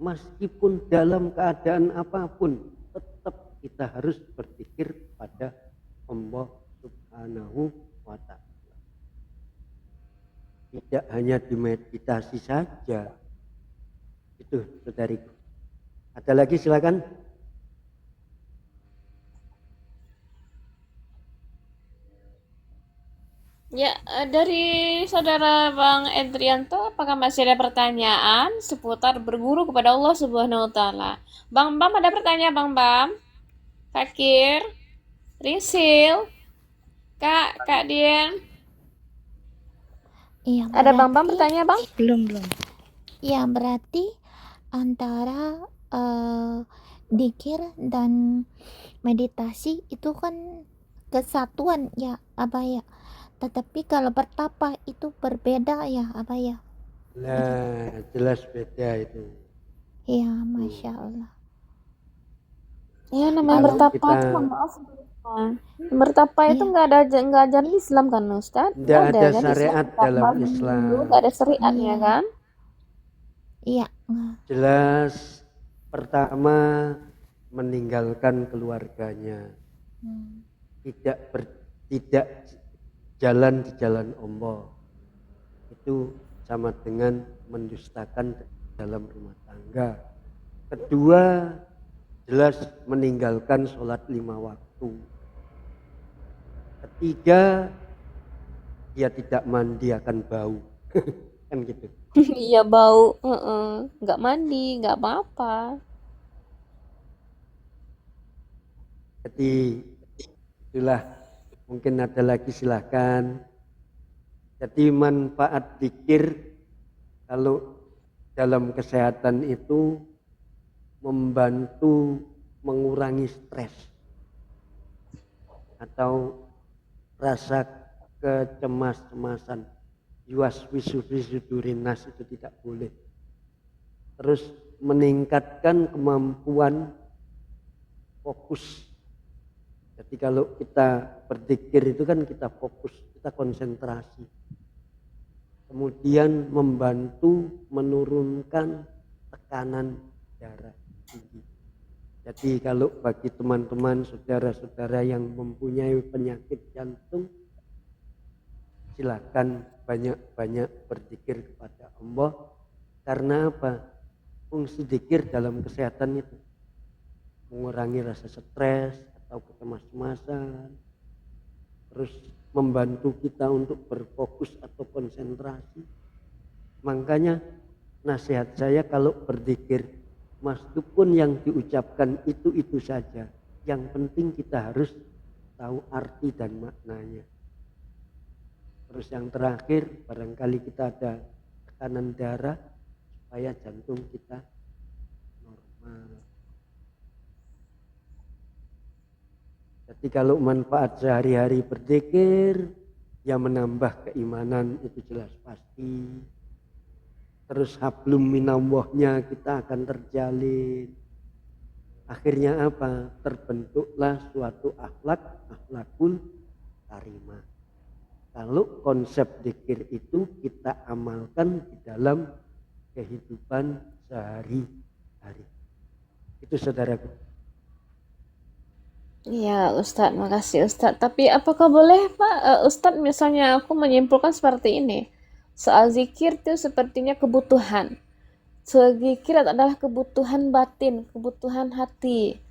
Meskipun dalam keadaan apapun, tetap kita harus berzikir pada Allah Subhanahu wa Ta'ala. Tidak hanya di meditasi saja. Itu saudariku. Ada lagi silakan. Ya, dari saudara Bang Edrianto, apakah masih ada pertanyaan seputar berguru kepada Allah Subhanahu wa Ta'ala? Bang Bam, ada pertanyaan Bang Bam? Fakir, Risil, Kak Dian. Iya, Ada Bang Bam bertanya Bang? Belum. Ya, berarti antara dzikir dan meditasi itu kan kesatuan ya, apa ya? Tetapi kalau bertapa itu berbeda ya, apa ya? Nah, jelas beda itu. Ya, masya Allah. Ya, namanya Kalau bertapa kita- itu maaf. Bertapa itu nggak ada ajaran Islam kan Ustaz? Tidak ada kan, syariat Islam dalam bertapa Islam. dulu, nggak ada syariat ya kan? Iya. Jelas pertama meninggalkan keluarganya. Tidak jalan di jalan Allah. Itu sama dengan mendustakan dalam rumah tangga. Kedua, jelas meninggalkan sholat 5 waktu. Ketiga, dia tidak mandi akan bau. Kan gitu. Iya bau, nggak mandi, nggak apa-apa. Jadi itulah, mungkin ada lagi silahkan. Jadi manfaat zikir kalau dalam kesehatan itu membantu mengurangi stres atau rasa kecemas-cemasan, yuwaswisu fi sudurin nas, itu tidak boleh. Terus meningkatkan kemampuan fokus. Jadi kalau kita berzikir itu kan kita fokus, kita konsentrasi. Kemudian membantu menurunkan tekanan darah tinggi. Jadi kalau bagi teman-teman, saudara-saudara yang mempunyai penyakit jantung, silakan banyak-banyak berzikir kepada Allah. Karena apa? Fungsi zikir dalam kesehatan itu mengurangi rasa stres atau kecemas-cemasan, terus membantu kita untuk berfokus atau konsentrasi. Makanya nasihat saya kalau berzikir, meskipun yang diucapkan itu saja, yang penting kita harus tahu arti dan maknanya. Terus yang terakhir, barangkali kita ada tekanan darah supaya jantung kita normal. Jadi kalau manfaat sehari-hari berzikir, ya menambah keimanan itu jelas pasti. Terus hablum minallahnya kita akan terjalin. Akhirnya apa? Terbentuklah suatu akhlakul karimah. Kalau konsep zikir itu kita amalkan di dalam kehidupan sehari-hari. Itu saudaraku. Iya, Ustadz, makasih Ustadz. Tapi apakah boleh Pak, Ustadz misalnya aku menyimpulkan seperti ini. Soal zikir itu sepertinya kebutuhan. Zikir adalah kebutuhan batin, kebutuhan hati.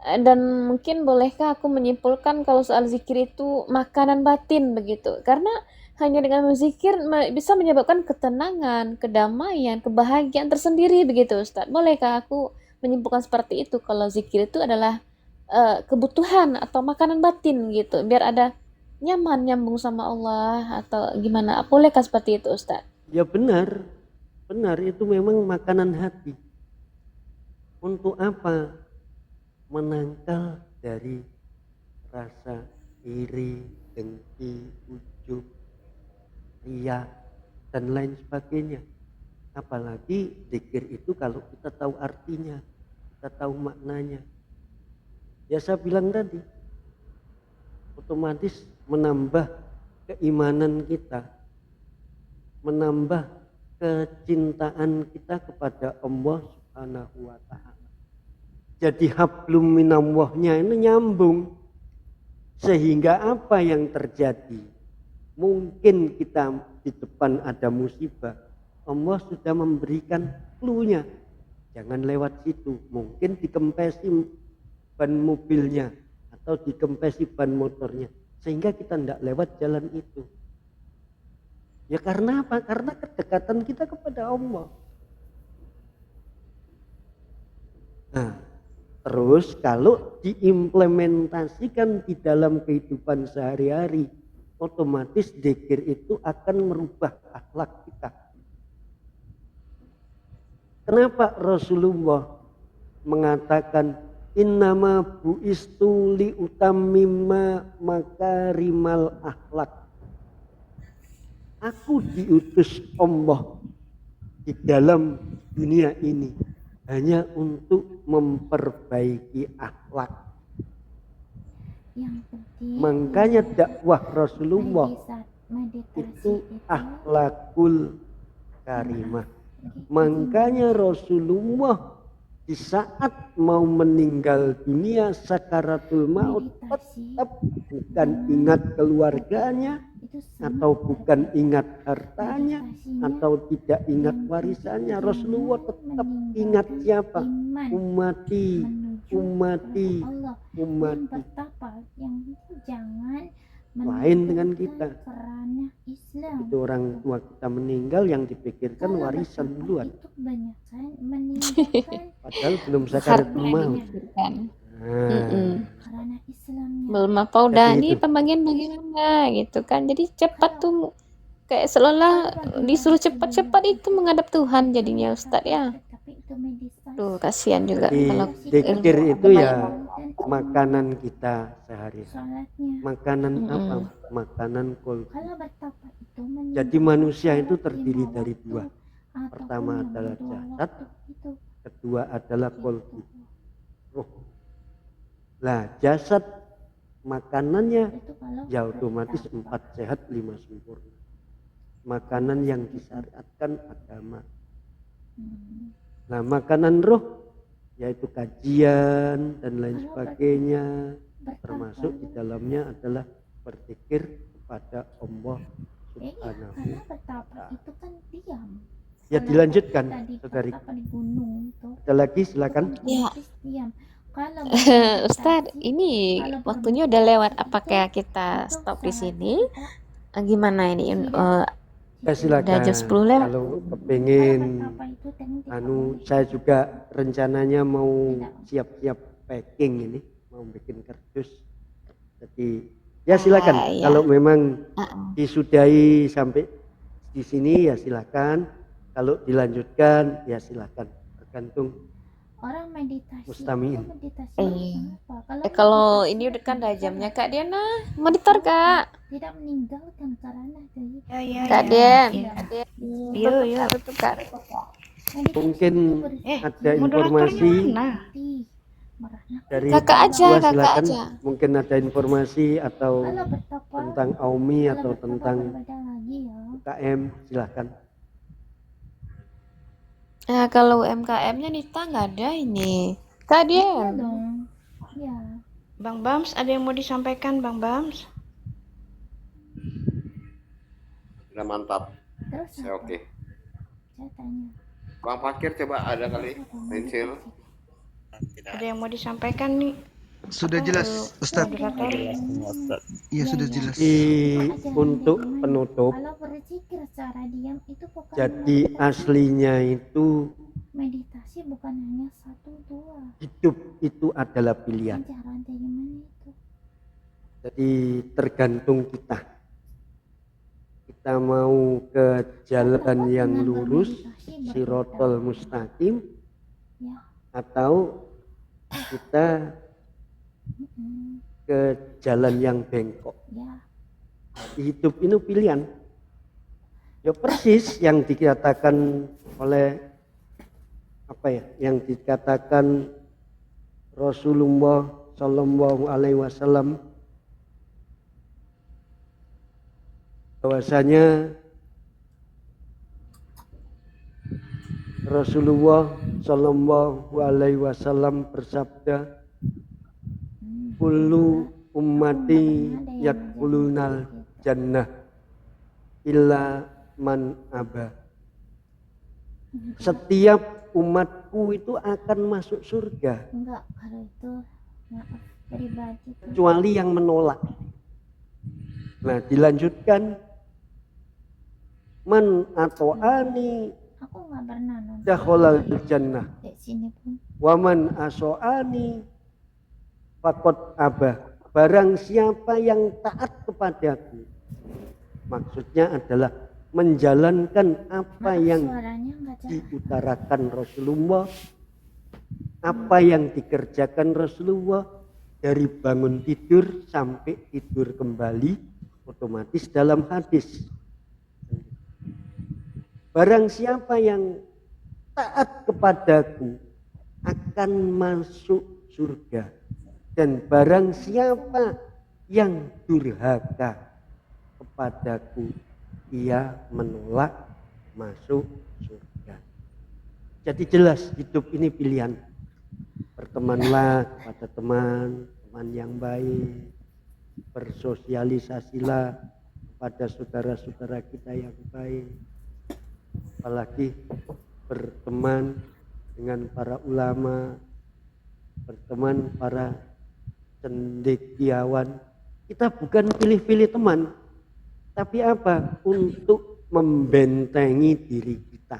Dan mungkin bolehkah aku menyimpulkan kalau soal zikir itu makanan batin begitu? Karena hanya dengan berzikir bisa menyebabkan ketenangan, kedamaian, kebahagiaan tersendiri begitu Ustadz. Bolehkah aku menyimpulkan seperti itu kalau zikir itu adalah kebutuhan atau makanan batin gitu, biar ada nyambung sama Allah atau gimana? Bolehkah seperti itu Ustaz? Ya benar itu memang makanan hati. Untuk apa? Menangkal dari rasa iri, dengki, ujub, riya dan lain sebagainya. Apalagi zikir itu kalau kita tahu artinya, kita tahu maknanya. Ya saya bilang tadi, otomatis menambah keimanan kita, menambah kecintaan kita kepada Allah Subhanahu wa ta'ala. Jadi hablum minallahnya ini nyambung. Sehingga apa yang terjadi? Mungkin kita di depan ada musibah, Allah sudah memberikan clue-nya. Jangan lewat situ, mungkin dikempesi ban mobilnya atau dikempesi ban motornya sehingga kita tidak lewat jalan itu. Ya karena apa? Karena kedekatan kita kepada Allah. Nah, terus kalau diimplementasikan di dalam kehidupan sehari-hari, otomatis zikir itu akan merubah akhlak kita. Kenapa Rasulullah mengatakan innama bu'istu li utammima makarimal akhlak. Aku diutus Allah di dalam dunia ini hanya untuk memperbaiki akhlak. Yang penting Makanya dakwah Rasulullah itu akhlakul karimah. Makanya Rasulullah di saat mau meninggal dunia sakaratul maut tetap bukan ingat keluarganya atau bukan ingat hartanya atau tidak ingat warisannya. Rasulullah tetap ingat siapa? Ummati. Lain dengan kita. Itu orang tua kita meninggal yang dipikirkan warisan duluan. Padahal belum sakaratul maut. Belum apa udah nih pembagian gitu kan. Jadi cepat tuh kayak seolah disuruh cepat-cepat itu menghadap Tuhan jadinya Ustadz ya. Tuh kasihan juga kalau zikir itu ya makanan kita sehari-hari. Makanan apa? Makanan kolbu. Jadi manusia itu terdiri dari dua. Pertama adalah jasad, kedua adalah kolbu, roh. Lah jasad makanannya Itu kalau ya otomatis 4 sehat 5 sempurna. Makanan yang disyariatkan agama. Nah makanan roh yaitu kajian dan lain sebagainya, termasuk di dalamnya adalah berzikir kepada Allah Subhanahu karena betapa itu kan diam. ya. Dilanjutkan saudari. Di gunung itu. Ada lagi silakan. Ya. Diam. Kalau Ustadz, ini waktunya udah lewat. Apakah kita stop di sini? Gimana ini? Ya silakan. Udah jam 10 lewat. Kalau kepengen saya juga rencananya mau siap-siap packing ini, mau bikin kardus. Jadi ya silakan. Ya. Kalau memang disudahi sampai di sini ya silakan. Kalau dilanjutkan ya silakan. Tergantung orang meditasi. Mustamiin. Kalau ini udah kan dah jamnya Kak Diana. Monitor Kak. Tidak meninggalkan karena Kak Dian. Iya. Tutup Kak. Mungkin ada informasi dari Kakak aja, gua, Kakak silakan. aja. Mungkin ada informasi atau tentang Aumi atau tentang UKM, silakan. Nah, kalau UMKM-nya Nita nggak ada ini. Kak Dian. Ya. Bang Bams, ada yang mau disampaikan Bang Bams? Sudah mantap. Terus Saya oke. Saya tanya. Bang Fakir coba ada kali pensil. Ada yang mau disampaikan nih? Sudah jelas, Ustadz. Iya sudah jelas. Untuk penutup, Kalau berzikir secara diam itu bukan jadi aslinya itu meditasi, bukan hanya 1-2. hidup itu adalah pilihan. Cara gimana itu? Jadi tergantung kita. Kita mau ke jalan yang lurus, sirotol mustaqim, atau kita ke jalan yang bengkok. Hidup ini pilihan. Ya persis yang dikatakan oleh yang dikatakan Rasulullah Shallallahu Alaihi Wasallam, bahwasanya Rasulullah Shallallahu Alaihi Wasallam bersabda, kullu ummati yadkhulunal jannah illa man aba. Setiap umatku itu akan masuk surga. Enggak, kalau itu maaf pribadi. Kecuali yang menolak. Nah, dilanjutkan, man ato'ani Aku nggak pernah nonton. dakhalal jannah. Di sini pun. Wa man aso'ani faqad abah. Barang siapa yang taat kepadaku, maksudnya adalah menjalankan apa yang diutarakan Rasulullah, apa yang dikerjakan Rasulullah dari bangun tidur sampai tidur kembali, otomatis dalam hadis. Barang siapa yang taat kepadaku akan masuk surga. Dan barang siapa yang durhaka kepadaku, ia menolak masuk surga. Jadi jelas hidup ini pilihan. Bertemanlah kepada teman yang baik. Bersosialisasilah kepada saudara-saudara kita yang baik. Apalagi berteman dengan para ulama, berteman para cendekiawan. Kita bukan pilih-pilih teman, tapi apa? Untuk membentengi diri kita.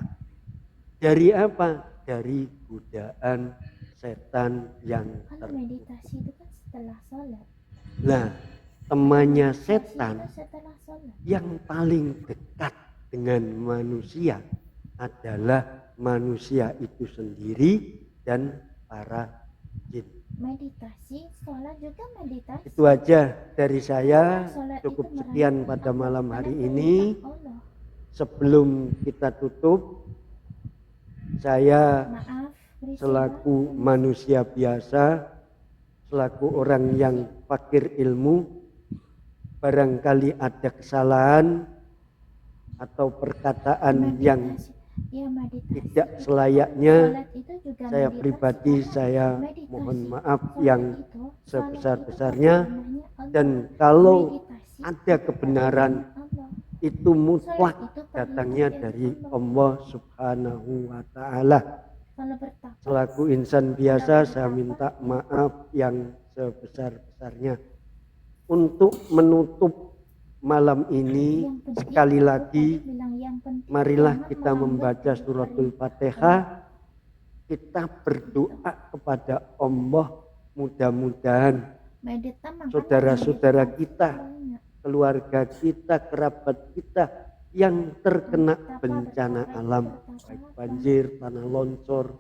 Dari apa? Dari godaan setan yang Kalau meditasi itu kan setelah sholat. Nah, temannya setan Setelah sholat. yang paling dekat dengan manusia adalah manusia itu sendiri dan para jin. Meditasi, sholat juga meditasi. Itu aja dari saya. Sholat Cukup itu sekian pada malam hari ini. Allah. Sebelum kita tutup, saya Maaf, selaku manusia biasa, selaku orang yang fakir ilmu, barangkali ada kesalahan atau perkataan yang tidak selayaknya, saya pribadi saya mohon maaf yang sebesar-besarnya, dan kalau ada kebenaran itu mutlak datangnya dari Allah Subhanahu wa Ta'ala. Selaku insan biasa saya minta maaf yang sebesar-besarnya. Untuk menutup malam ini, sekali lagi marilah kita membaca suratul Fatihah. Kita berdoa kepada Allah, mudah-mudahan saudara-saudara kita, keluarga kita, kerabat kita yang terkena bencana alam, baik banjir, tanah longsor,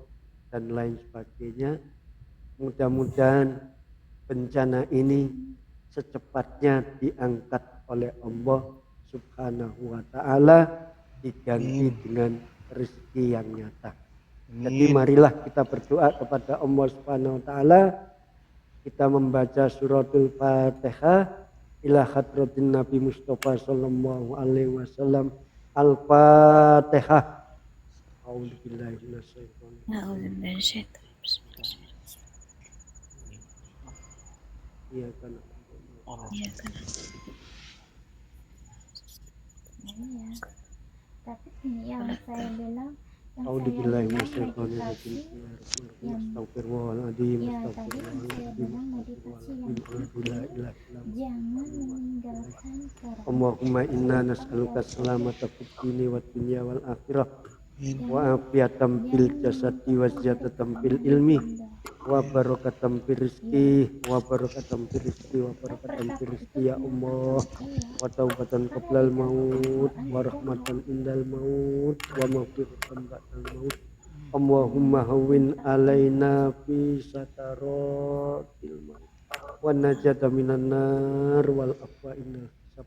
dan lain sebagainya, mudah-mudahan bencana ini secepatnya diangkat oleh Allah Subhanahu wa Ta'ala, diganti dengan rezeki yang nyata. Jadi marilah kita berdoa kepada Allah Subhanahu wa Ta'ala. Kita membaca suratul Fatihah ila hadratin Nabi Mustafa sallallahu alaihi wasallam. Al-Fatihah. A'udzubillahi minasyaitonir rajim. Iya kan. Iya kan. Iya. Tapi yang saya bilang, A'udzubillahi minasyaitonir rajim. Astagfirullahaladzim. Ya tadi saya bilang meditasi yang jangan meninggalkan cara. Allahumma inna nas'aluka salamata fid dini wad dunya wal akhirah wa afiyatan fil jasadi wa ziyadatan fil ilmi wa barakatan fil rizqi wa barakatan fil rizqi wa barakatan fil rizqi ya Allah, wa taubatan qablal maut wa rahmatan indal maut wa maghfiratan ba'dal maut. Allahumma hawwin alaina fi sataratil maut wa najata minan nar wal afwa inna hisab.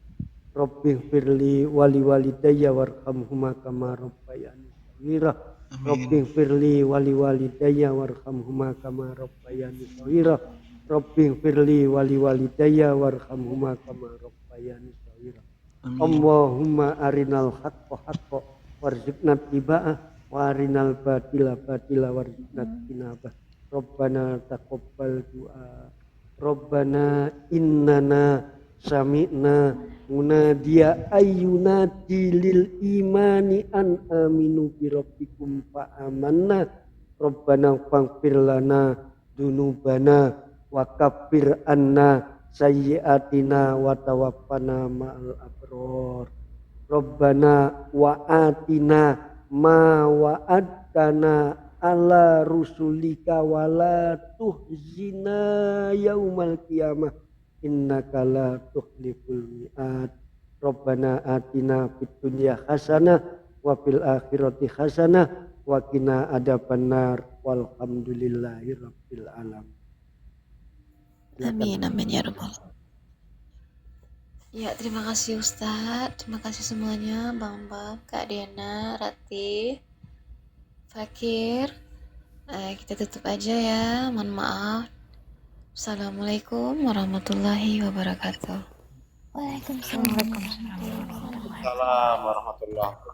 Rabbi firli wali walidayya warhamhuma kama rabbayani shaghira. Rabbi firli wali walidayya warhamhuma kama rabbayani shaghira. Rabbi firli wali walidayya warhamhuma kama rabbayani shaghira. Allahumma arinal haqqa haqqa warzuqna tiba'ah wa arinal batila batila warzuqna tinabah. Rabbana taqabbal du'a. Rabbana innana sami'na munadiya ayyunadi lil imani an aminu bi rabbikum fa amanna. Rabbana faghfir lana dunubana wa kaffir anna sayyi'atina wa tawaffana ma'al abror. Rabbana wa atina ma wa'adtana ala rusulika wala tuhzina yaumal qiyamah innaka la tukhliful mi'ad. Rabbana atina fid dunya hasanah wa fil akhirati hasanah wa qina adzabannar walhamdulillahi rabbil alamin. Amin amin ya rabbal. Ya, terima kasih Ustadz, terima kasih semuanya, Bang, Kak Diana, Ratih, Fakir. Kita tutup aja ya, mohon maaf. Assalamualaikum warahmatullahi wabarakatuh. Waalaikumsalam warahmatullahi wabarakatuh. Assalamualaikum warahmatullahi wabarakatuh.